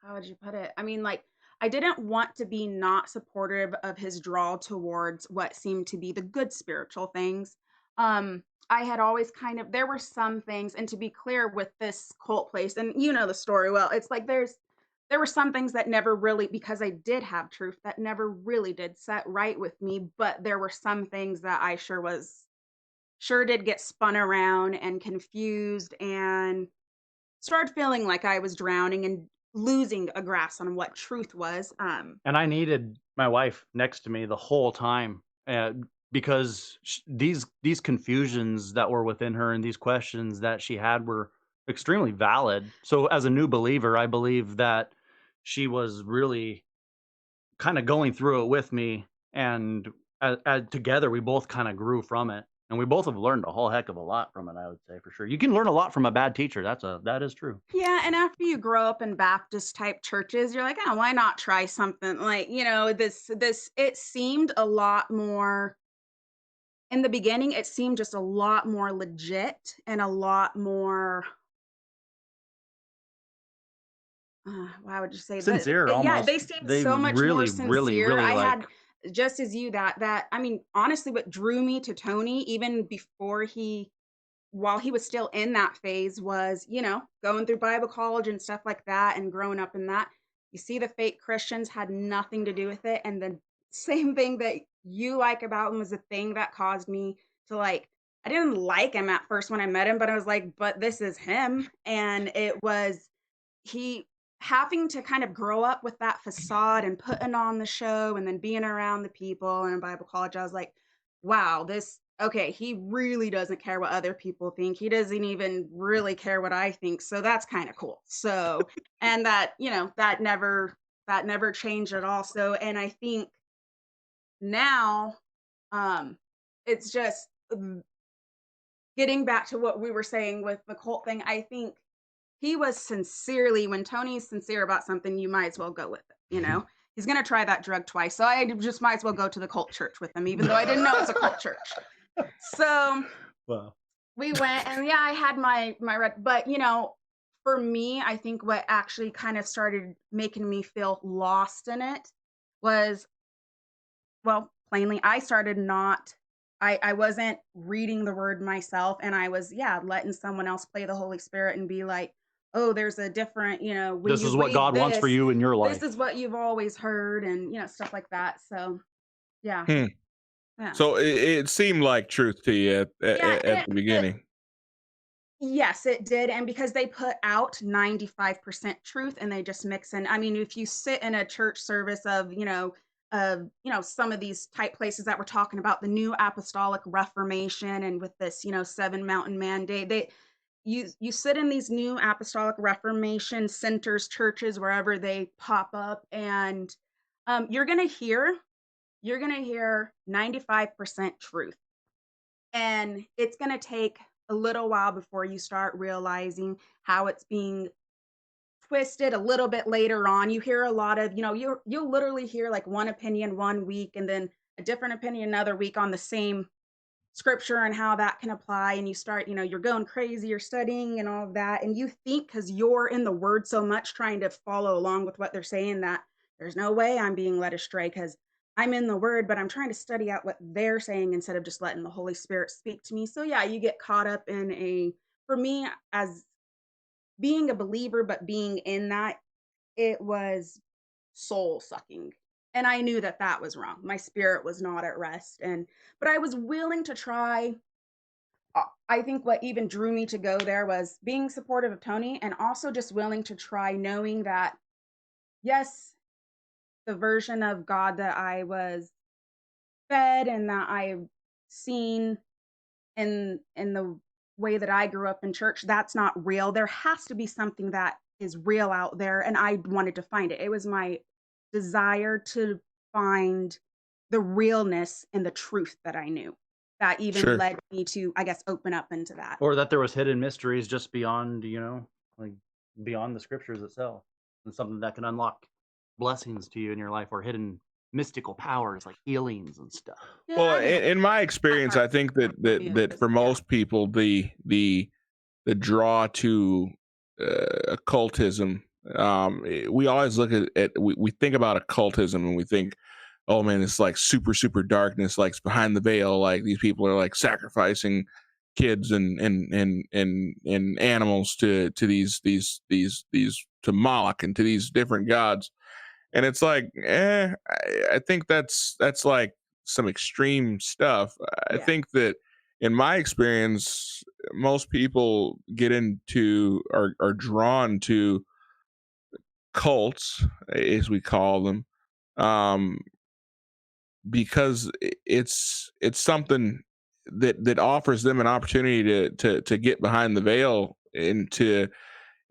D: how would you put it? I mean, like, I didn't want to be not supportive of his draw towards what seemed to be the good spiritual things. I had always there were some things, and to be clear with this cult place, and you know the story well, it's like there were some things that never really, because I did have truth, that never really did set right with me, but there were some things that I sure did get spun around and confused and started feeling like I was drowning and losing a grasp on what truth was.
C: And I needed my wife next to me the whole time, because these confusions that were within her and these questions that she had were extremely valid. So as a new believer, I believe that she was really kind of going through it with me, and together we both kind of grew from it. And we both have learned a whole heck of a lot from it, I would say, for sure. You can learn a lot from a bad teacher. That is true.
D: Yeah, and after you grow up in Baptist type churches, you're like, oh, why not try something like, this it seemed a lot more in the beginning, it seemed just a lot more legit and a lot more why would you say that?
C: Sincere,
D: Yeah,
C: almost.
D: they seemed
C: They
D: so much more
C: really,
D: sincere.
C: really, really
D: I
C: like.
D: had just as you that I mean, honestly, what drew me to Tony, even before while he was still in that phase, was, going through Bible college and stuff like that and growing up in that. You see, the fake Christians had nothing to do with it. And the same thing that you like about him was the thing that caused me to I didn't like him at first when I met him, but I was like, but this is him. And it was he having to kind of grow up with that facade and putting on the show and then being around the people and in Bible college. I was like, wow, okay, he really doesn't care what other people think. He doesn't even really care what I think. So that's kind of cool. So, and that, that never changed at all. So, and I think now, it's just getting back to what we were saying with the cult thing. I think he was when Tony's sincere about something, you might as well go with it, He's going to try that drug twice. So I just might as well go to the cult church with him, even though I didn't know it was a cult church. So
C: Wow.
D: We went, and yeah, I had my but for me, I think what actually kind of started making me feel lost in it was, well, plainly, I started I wasn't reading the word myself, and I was, letting someone else play the Holy Spirit and be like, oh, there's a different, when
C: this is what God wants for you in your life.
D: This is what you've always heard, and stuff like that. So, yeah. Yeah.
B: So it seemed like truth to you at the beginning.
D: Yes, it did, and because they put out 95% truth and they just mix in, I mean, if you sit in a church service of, some of these type places that we're talking about, the New Apostolic Reformation and with this, 7 Mountain Mandate, you sit in these New Apostolic Reformation centers, churches, wherever they pop up, and, you're gonna hear 95% truth. And it's gonna take a little while before you start realizing how it's being twisted a little bit later on. You hear a lot of, you'll literally hear like one opinion one week and then a different opinion another week on the same scripture and how that can apply. And you start, you're going crazy, you're studying and all of that. And you think because you're in the word so much trying to follow along with what they're saying that there's no way I'm being led astray because I'm in the word, but I'm trying to study out what they're saying instead of just letting the Holy Spirit speak to me. So yeah, you get caught up for me, as being a believer, but being in that, it was soul sucking. And I knew that that was wrong. My spirit was not at rest. But I was willing to try. I think what even drew me to go there was being supportive of Tony and also just willing to try, knowing that, yes, the version of God that I was fed and that I've seen in the way that I grew up in church, that's not real. There has to be something that is real out there, and I wanted to find it. It was my desire to find the realness and the truth that I knew. That even led me to, I guess, open up into that.
C: Or that there was hidden mysteries just beyond, like beyond the scriptures itself, and something that can unlock blessings to you in your life, or hidden mystical powers like healings and stuff.
D: Yeah,
B: Well, in my experience, I think that for most people, the draw to occultism, we always look at we think about occultism and we think, oh man, it's like super darkness, like it's behind the veil, like these people are like sacrificing kids and animals to these to Moloch and to these different gods. And it's like, I think that's like some extreme stuff. I think that in my experience, most people get into are drawn to cults, as we call them, because it's something that offers them an opportunity to get behind the veil and it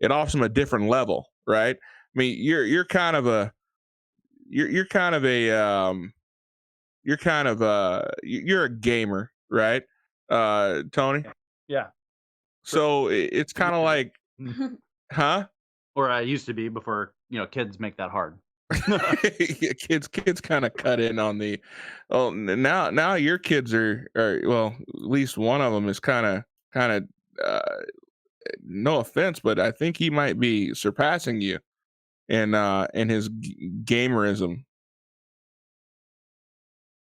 B: offers them a different level, right? I mean, you're kind of a you're kind of a you're a gamer, right, Tony?
C: Yeah.
B: So it's kind of like, huh?
C: Or I used to be before, kids make that hard.
B: kids kind of cut in on the, now your kids are well, at least one of them is kind of no offense, but I think he might be surpassing you in his gamerism.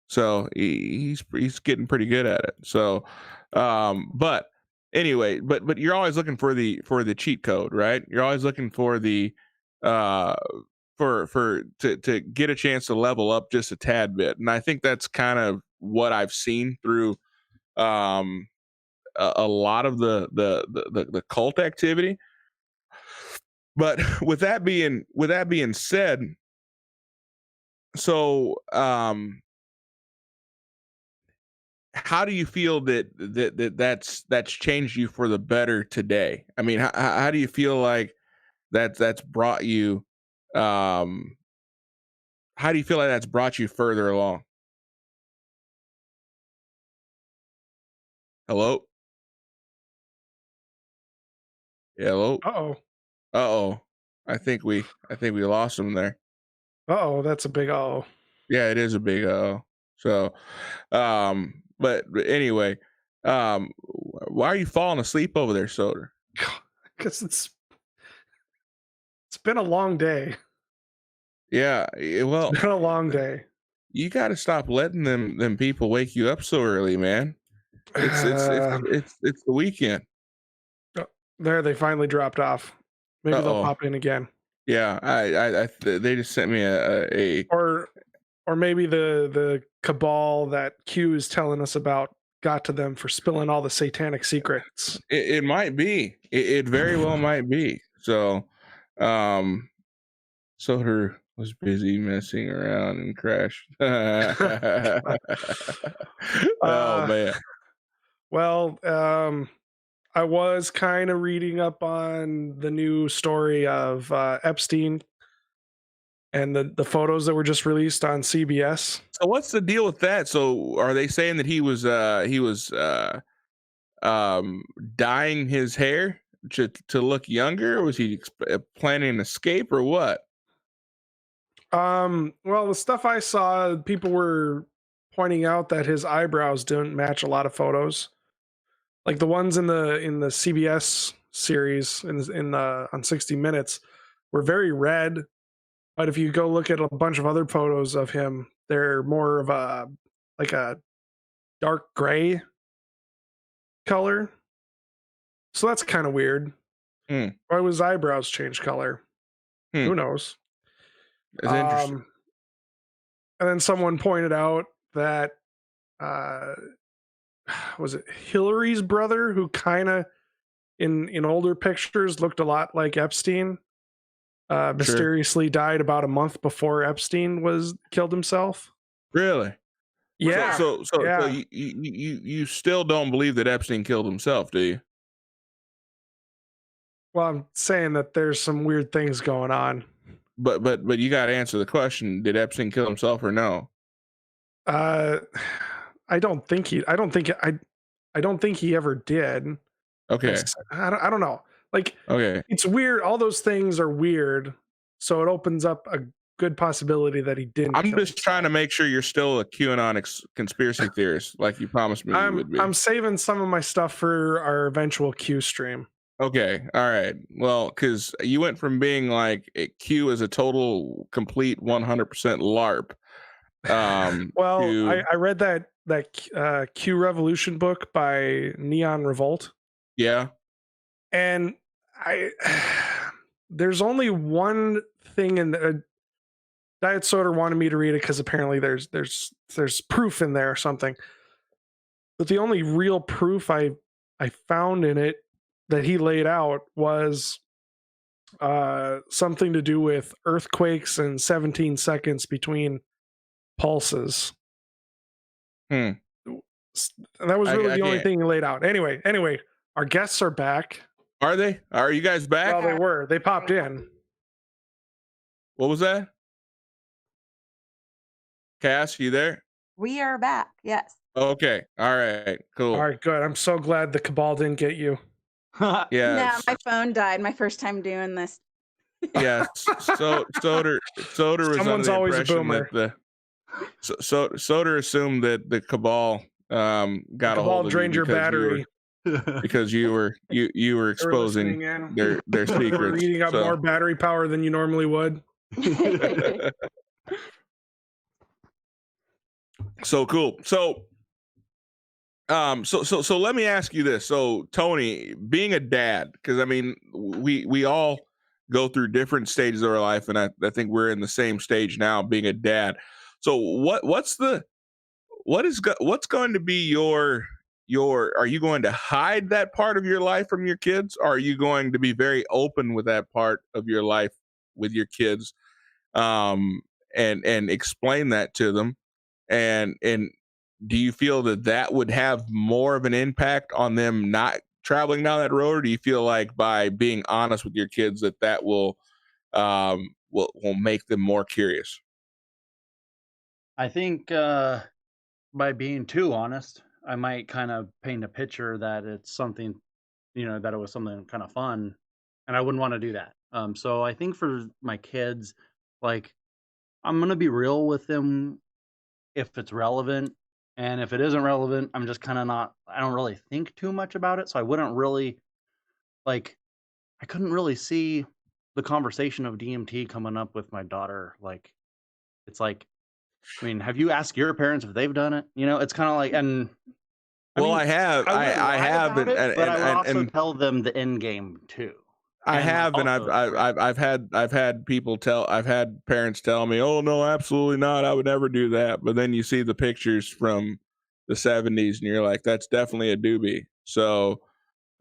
B: So he's getting pretty good at it. So, but anyway, but you're always looking for the cheat code, right? You're always looking for the to get a chance to level up just a tad bit, and I think that's kind of what I've seen through a lot of the cult activity. But with that being said, so how do you feel that's changed you for the better today? I mean, how do you feel like that's brought you how do you feel like that's brought you further along? Hello? Yeah, hello? Uh-oh. I think we lost him there.
A: That's a big uh-oh.
B: Yeah, it is a big uh-oh. So, but anyway, why are you falling asleep over there, Soder?
A: Because it's been a long day.
B: Yeah, well,
A: it's been a long day.
B: You got to stop letting them people wake you up so early, man. It's the weekend.
A: There, they finally dropped off. Maybe they'll pop in again.
B: Yeah, they just sent me a
A: or or maybe the cabal that Q is telling us about got to them for spilling all the satanic secrets.
B: It might be. It very well might be. So, Soder was busy messing around and crashed. Oh man.
A: Well, I was kind of reading up on the new story of Epstein and the photos that were just released on CBS.
B: So what's the deal with that? So are they saying that he was dyeing his hair to look younger, or was he planning an escape, or what?
A: Well, the stuff I saw, people were pointing out that his eyebrows didn't match a lot of photos, like the ones in the CBS series on 60 Minutes were very red. But if you go look at a bunch of other photos of him, they're more of a dark gray color. So that's kind of weird. Why would his eyebrows change color? Who knows?
B: It's interesting.
A: And then someone pointed out that was it Hillary's brother, who kind of in older pictures looked a lot like Epstein, mysteriously died about a month before Epstein killed himself.
B: Really?
A: Yeah.
B: So you still don't believe that Epstein killed himself, do you?
A: Well, I'm saying that there's some weird things going on.
B: But you got to answer the question: did Epstein kill himself or no?
A: I don't think he ever did.
B: Okay.
A: I don't know. Like,
B: okay,
A: it's weird. All those things are weird. So it opens up a good possibility that he didn't.
B: I'm just trying to make sure you're still a QAnon conspiracy theorist, like you promised me you would be.
A: I'm saving some of my stuff for our eventual Q stream.
B: Okay. All right. Well, because you went from being like Q is a total, complete 100% LARP.
A: Well, I read that Q Revolution book by Neon Revolt.
B: Yeah.
A: And there's only one thing in the Diet Soder wanted me to read it because apparently there's proof in there or something. But the only real proof I found in it that he laid out was something to do with earthquakes and 17 seconds between pulses. And that was really the only thing he laid out. Anyway, our guests are back.
B: Are they? Are you guys back?
A: Well, they were. They popped in.
B: What was that? Cass, you there?
E: We are back. Yes.
B: Okay. All right. Cool.
A: All right. Good. I'm so glad the cabal didn't get you.
B: Yeah.
D: Yeah, my phone died my first time doing this.
B: Yeah. So Soder was
A: Someone's
B: under the
A: always a
B: impression
A: boomer.
B: that Soder assumed that the cabal got a hold of
A: drained your battery
B: because you were exposing their secrets.
A: We're eating up more battery power than you normally would.
B: So cool. So let me ask you this. So Tony, being a dad, because I mean we all go through different stages of our life, and I think we're in the same stage now, being a dad. So what's going to be your are you going to hide that part of your life from your kids? Or are you going to be very open with that part of your life with your kids, and explain that to them? And do you feel that would have more of an impact on them not traveling down that road, or do you feel like by being honest with your kids that will make them more curious?
C: I think by being too honest, I might kind of paint a picture that it's something, that it was something kind of fun, and I wouldn't want to do that. So I think for my kids, like, I'm gonna be real with them if it's relevant, and if it isn't relevant, I'm just kind of not. I don't really think too much about it, so I wouldn't really I couldn't really see the conversation of DMT coming up with my daughter. It's like, I mean, have you asked your parents if they've done it? It's kind of like, and
B: I have,
C: but I would also
B: and
C: tell them the end game too.
B: I
C: And
B: have, and
C: also,
B: I've had parents tell me, "Oh no, absolutely not. I would never do that." But then you see the pictures from the 70s, and you're like, "That's definitely a doobie." So,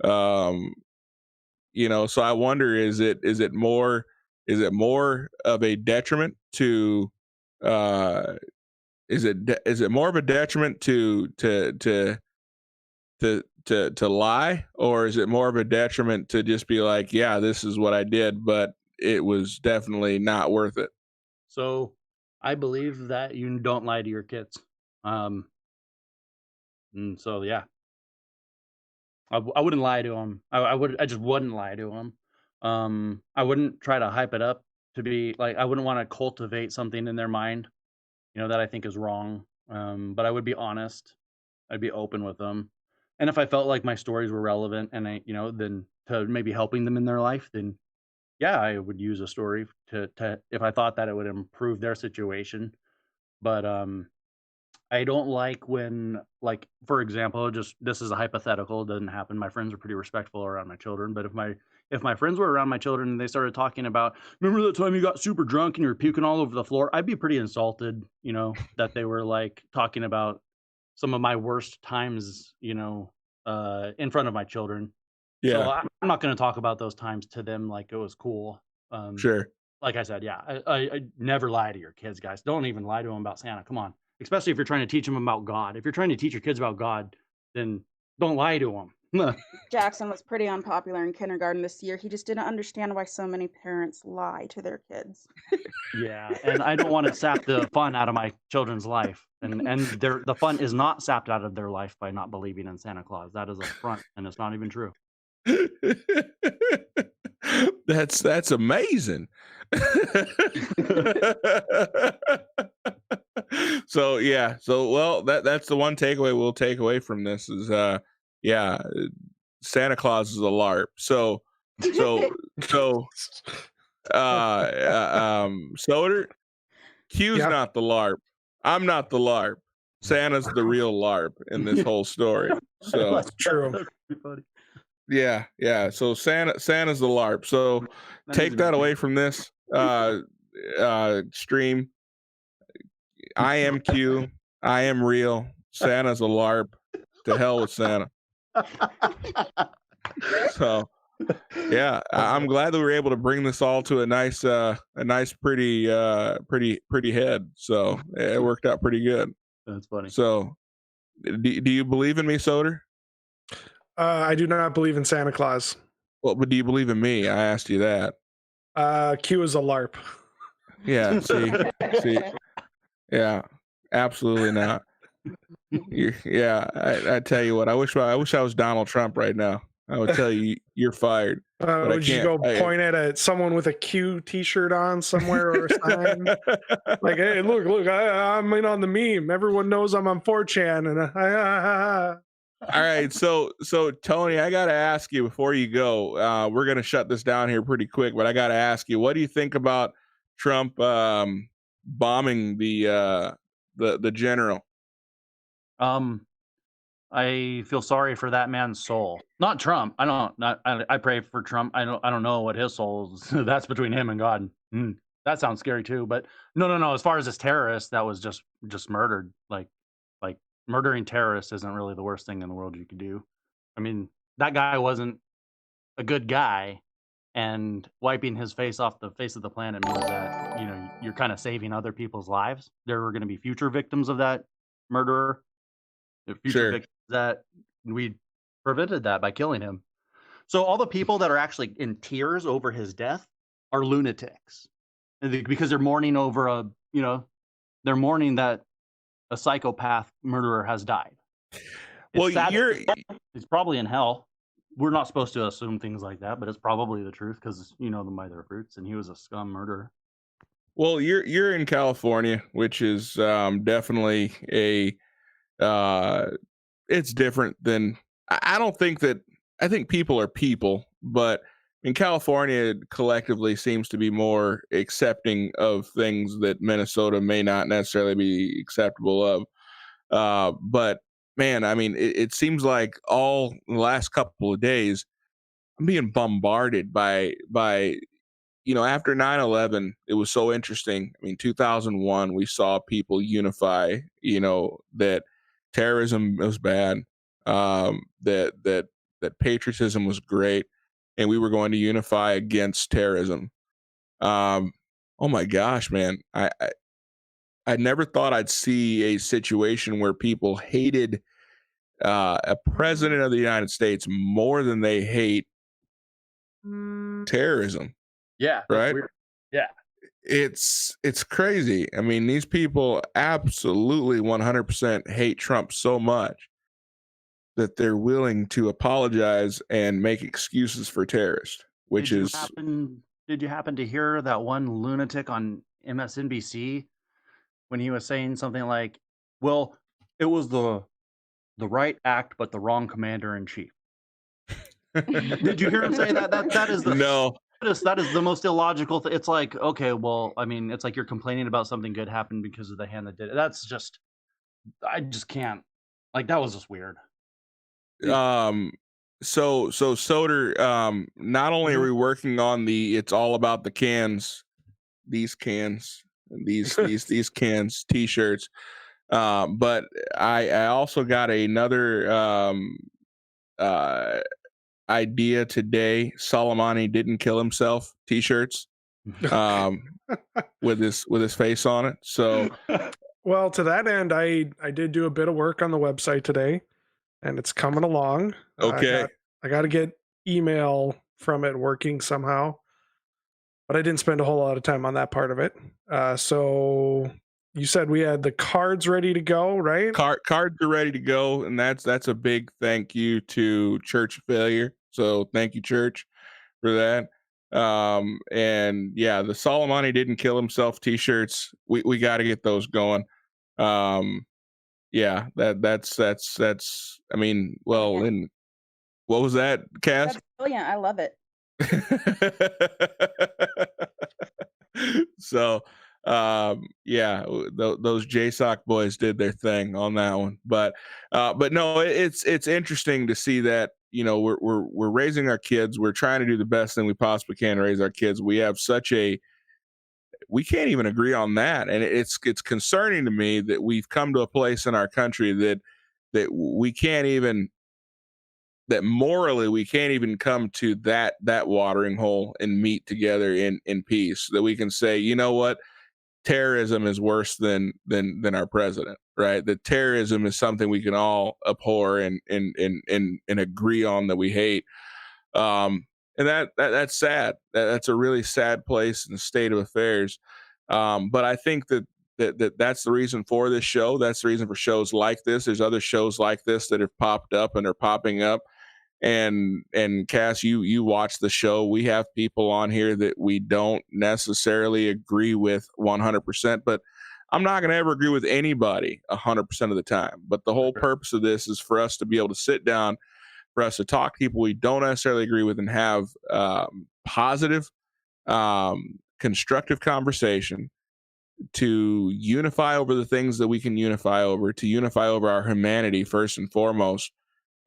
B: um, so I wonder, is it more of a detriment to, uh, is it more of a detriment to lie, or is it more of a detriment to just be like, yeah, this is what I did, but it was definitely not worth it?
C: so I believe that you don't lie to your kids. Um, and so yeah, I wouldn't lie to them. I just wouldn't lie to them. I wouldn't try to hype it up to be like, I wouldn't want to cultivate something in their mind, that I think is wrong. But I would be honest. I'd be open with them. And if I felt like my stories were relevant and then to maybe helping them in their life, then yeah, I would use a story to if I thought that it would improve their situation. But I don't like when, like, for example, just this is a hypothetical, it doesn't happen. My friends are pretty respectful around my children, but if my friends were around my children and they started talking about, remember that time you got super drunk and you were puking all over the floor, I'd be pretty insulted, that they were like talking about some of my worst times, in front of my children. So
B: Yeah,
C: I'm not going to talk about those times to them like it was cool. Um,
B: sure.
C: like I said, yeah, I never lie to your kids, guys. Don't even lie to them about Santa. Come on. Especially if you're trying to teach them about God. If you're trying to teach your kids about God, then don't lie to them.
D: Jackson was pretty unpopular in kindergarten this year. He just didn't understand why so many parents lie to their kids.
C: Yeah, and I don't want to sap the fun out of my children's life. And the fun is not sapped out of their life by not believing in Santa Claus. That is a front, and it's not even true.
B: That's amazing. So yeah, well, that's the one takeaway we'll take away from this is yeah, Santa Claus is a LARP. So Soder, Q's
A: Yeah.
B: not the LARP. I'm not the LARP. Santa's the real LARP in this whole story. So
A: True.
C: That's pretty funny.
B: yeah. So Santa's the LARP. So take that away from this stream. I am Q. I am real. Santa's a LARP. To hell with Santa. So yeah, I'm glad that we were able to bring this all to a nice pretty head. So it worked out pretty good.
C: That's funny.
B: So do you believe in me, Soder?
A: I do not believe in Santa Claus.
B: Well, but do you believe in me? I asked you that.
A: Q is a LARP.
B: Yeah, see, yeah, absolutely not. Yeah, I tell you what, I wish I was Donald Trump right now. I would tell you you're fired. But
A: Would you go point at someone with a Q T-shirt on somewhere or a sign? Like, hey, look, I'm in on the meme. Everyone knows I'm on 4chan, and
B: All right, so Tony, I gotta ask you before you go. We're gonna shut this down here pretty quick, but I gotta ask you, what do you think about Trump bombing the general?
C: I feel sorry for that man's soul. Not Trump. I pray for Trump. I don't know what his soul is. That's between him and God. That sounds scary too. But no. As far as this terrorist that was just murdered, like murdering terrorists isn't really the worst thing in the world you could do. I mean, that guy wasn't a good guy, and wiping his face off the face of the planet means that you're kind of saving other people's lives. There were going to be future victims of that murderer. The future victims that we prevented that by killing him. So all the people that are actually in tears over his death are lunatics, because they're mourning over they're mourning that a psychopath murderer has died.
B: Well,
C: he's probably in hell. We're not supposed to assume things like that, but it's probably the truth because you know them by their fruits, and he was a scum murderer.
B: Well, you're in California, which is definitely a it's different than I think people are people, but in California collectively seems to be more accepting of things that Minnesota may not necessarily be acceptable of. But man, I mean, it seems like all the last couple of days, being bombarded by after 9/11, it was so interesting. I mean, 2001, we saw people unify, that terrorism was bad, that patriotism was great, and we were going to unify against terrorism. Oh my gosh, man. I never thought I'd see a situation where people hated a president of the United States more than they hate terrorism.
C: Yeah, that's
B: right?
C: weird. Yeah.
B: It's crazy. I mean, these people absolutely 100% hate Trump so much that they're willing to apologize and make excuses for terrorists, which
C: Did you happen to hear that one lunatic on MSNBC when he was saying something like, "Well, it was the right act, but the wrong commander in chief." Did you hear him say that? That is the
B: no.
C: That is the most illogical thing. It's like, okay, well, I mean, it's like you're complaining about something good happened because of the hand that did it. That's just, I just can't. Like, that was just weird.
B: So Soder, not only are we working on the "It's All About the Cans," these cans, these cans t-shirts, but I also got another idea today. Soleimani didn't kill himself t-shirts, with his face on it. So
A: well, to that end, I did do a bit of work on the website today, and it's coming along.
B: Okay.
A: I got to get email from it working somehow, but I didn't spend a whole lot of time on that part of it. So you said we had the cards ready to go, right?
B: Cards are ready to go, and that's a big thank you to Church of Failure. So thank you, Church, for that. And yeah, the Soleimani didn't kill himself t-shirts, we got to get those going. Yeah, that's I mean, well, and what was that, Cass?
D: That's brilliant. I love it.
B: So yeah, those JSOC boys did their thing on that one, but no, it's interesting to see that, we're raising our kids. We're trying to do the best thing we possibly can to raise our kids. We have we can't even agree on that, and it's concerning to me that we've come to a place in our country that we can't even, that morally we can't even come to that watering hole and meet together in peace, that we can say, you know what, terrorism is worse than our president, right? That terrorism is something we can all abhor and agree on, that we hate. And that's sad. That's a really sad place in the state of affairs. But I think that's the reason for this show. That's the reason for shows like this. There's other shows like this that have popped up and are popping up. And Cass, you watch the show. We have people on here that we don't necessarily agree with 100%, but I'm not going to ever agree with anybody 100% of the time. But the whole purpose of this is for us to be able to sit down, for us to talk to people we don't necessarily agree with, and have positive, constructive conversation, to unify over the things that we can unify over, to unify over our humanity first and foremost,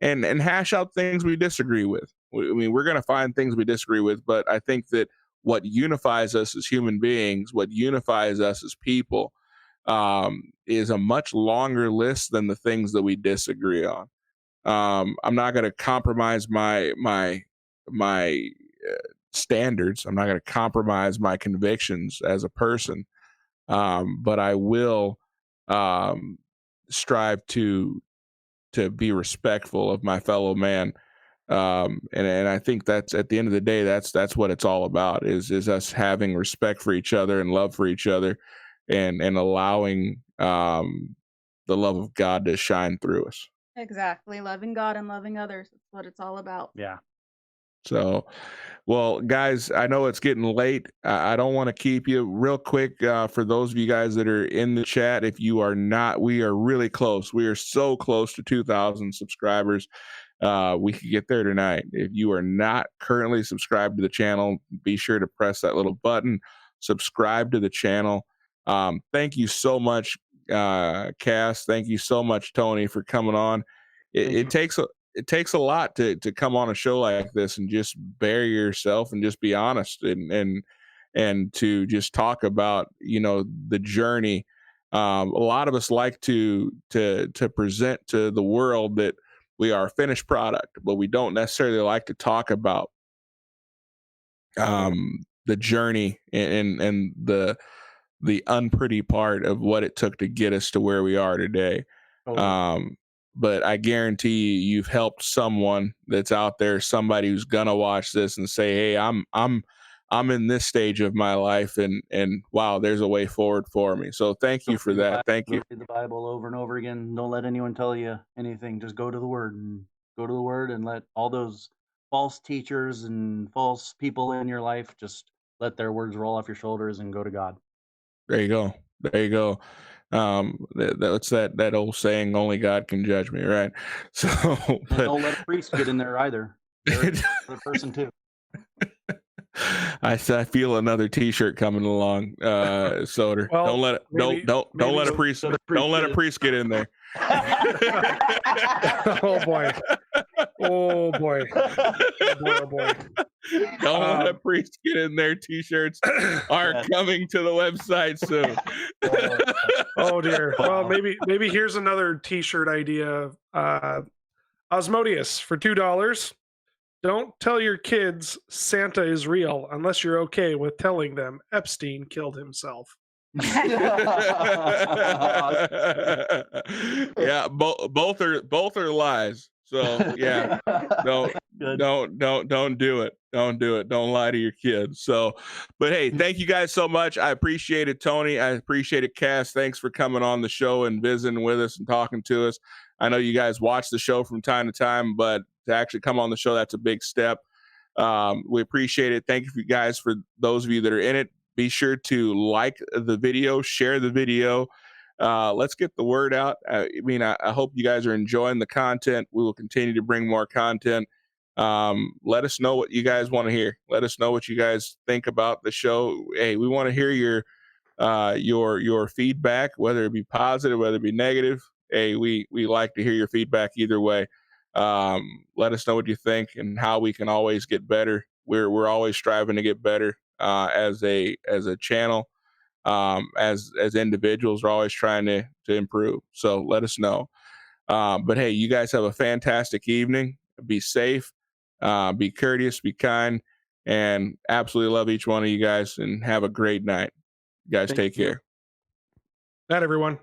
B: and hash out things we disagree with. I mean, we're going to find things we disagree with, but I think that what unifies us as human beings, what unifies us as people, is a much longer list than the things that we disagree on. I'm not going to compromise my standards. I'm not going to compromise my convictions as a person, but I will strive to be respectful of my fellow man. And I think that's, at the end of the day, that's what it's all about, is us having respect for each other and love for each other, and allowing the love of God to shine through us.
D: Exactly. Loving God and loving others. That's what it's all about.
C: Yeah.
B: So, well, guys, I know it's getting late. I don't want to keep you. Real quick, for those of you guys that are in the chat, if you are not, we are really close. We are so close to 2,000 subscribers. We could get there tonight. If you are not currently subscribed to the channel, be sure to press that little button, subscribe to the channel. Thank you so much, Cass. Thank you so much, Tony, for coming on. It takes it takes a lot to come on a show like this and just bury yourself and just be honest and to just talk about, you know, the journey. A lot of us like to present to the world that we are a finished product, but we don't necessarily like to talk about the journey and the unpretty part of what it took to get us to where we are today. But I guarantee you've helped someone that's out there, somebody who's gonna watch this and say, hey, I'm in this stage of my life, and wow, there's a way forward for me. So thank you for that. Thank you.
C: Read the Bible over and over again. Don't let anyone tell you anything. Just go to the Word and let all those false teachers and false people in your life, just let their words roll off your shoulders and go to God.
B: There you go. There you go. That's that old saying, only God can judge me, right? So
C: but don't let a priest get in there either. They're a person too.
B: I feel another T-shirt coming along, Soder.
A: Well,
B: don't let a priest get in there.
A: Oh boy. Oh boy. Oh boy.
B: Don't let a priest get in there. T-shirts are coming to the website soon.
A: Oh dear. Well, maybe here's another T-shirt idea. Osmodeus for $2. Don't tell your kids Santa is real unless you're okay with telling them Epstein killed himself.
B: Yeah, both are lies. So yeah, don't do it. Don't do it. Don't lie to your kids. So, but hey, thank you guys so much. I appreciate it, Tony. I appreciate it, Cass. Thanks for coming on the show and visiting with us and talking to us. I know you guys watch the show from time to time, but to actually come on the show, that's a big step. We appreciate it. Thank you guys for those of you that are in it. Be sure to like the video, share the video. Let's get the word out. I hope you guys are enjoying the content. We will continue to bring more content. Let us know what you guys want to hear. Let us know what you guys think about the show. Hey, we want to hear your feedback, whether it be positive, whether it be negative. Hey, we like to hear your feedback either way. Let us know what you think and how we can always get better. We're always striving to get better as a channel. As individuals, we're always trying to improve. So let us know. But hey, you guys have a fantastic evening. Be safe, be courteous, be kind, and absolutely love each one of you guys. And have a great night. You guys, take care.
A: Night, everyone.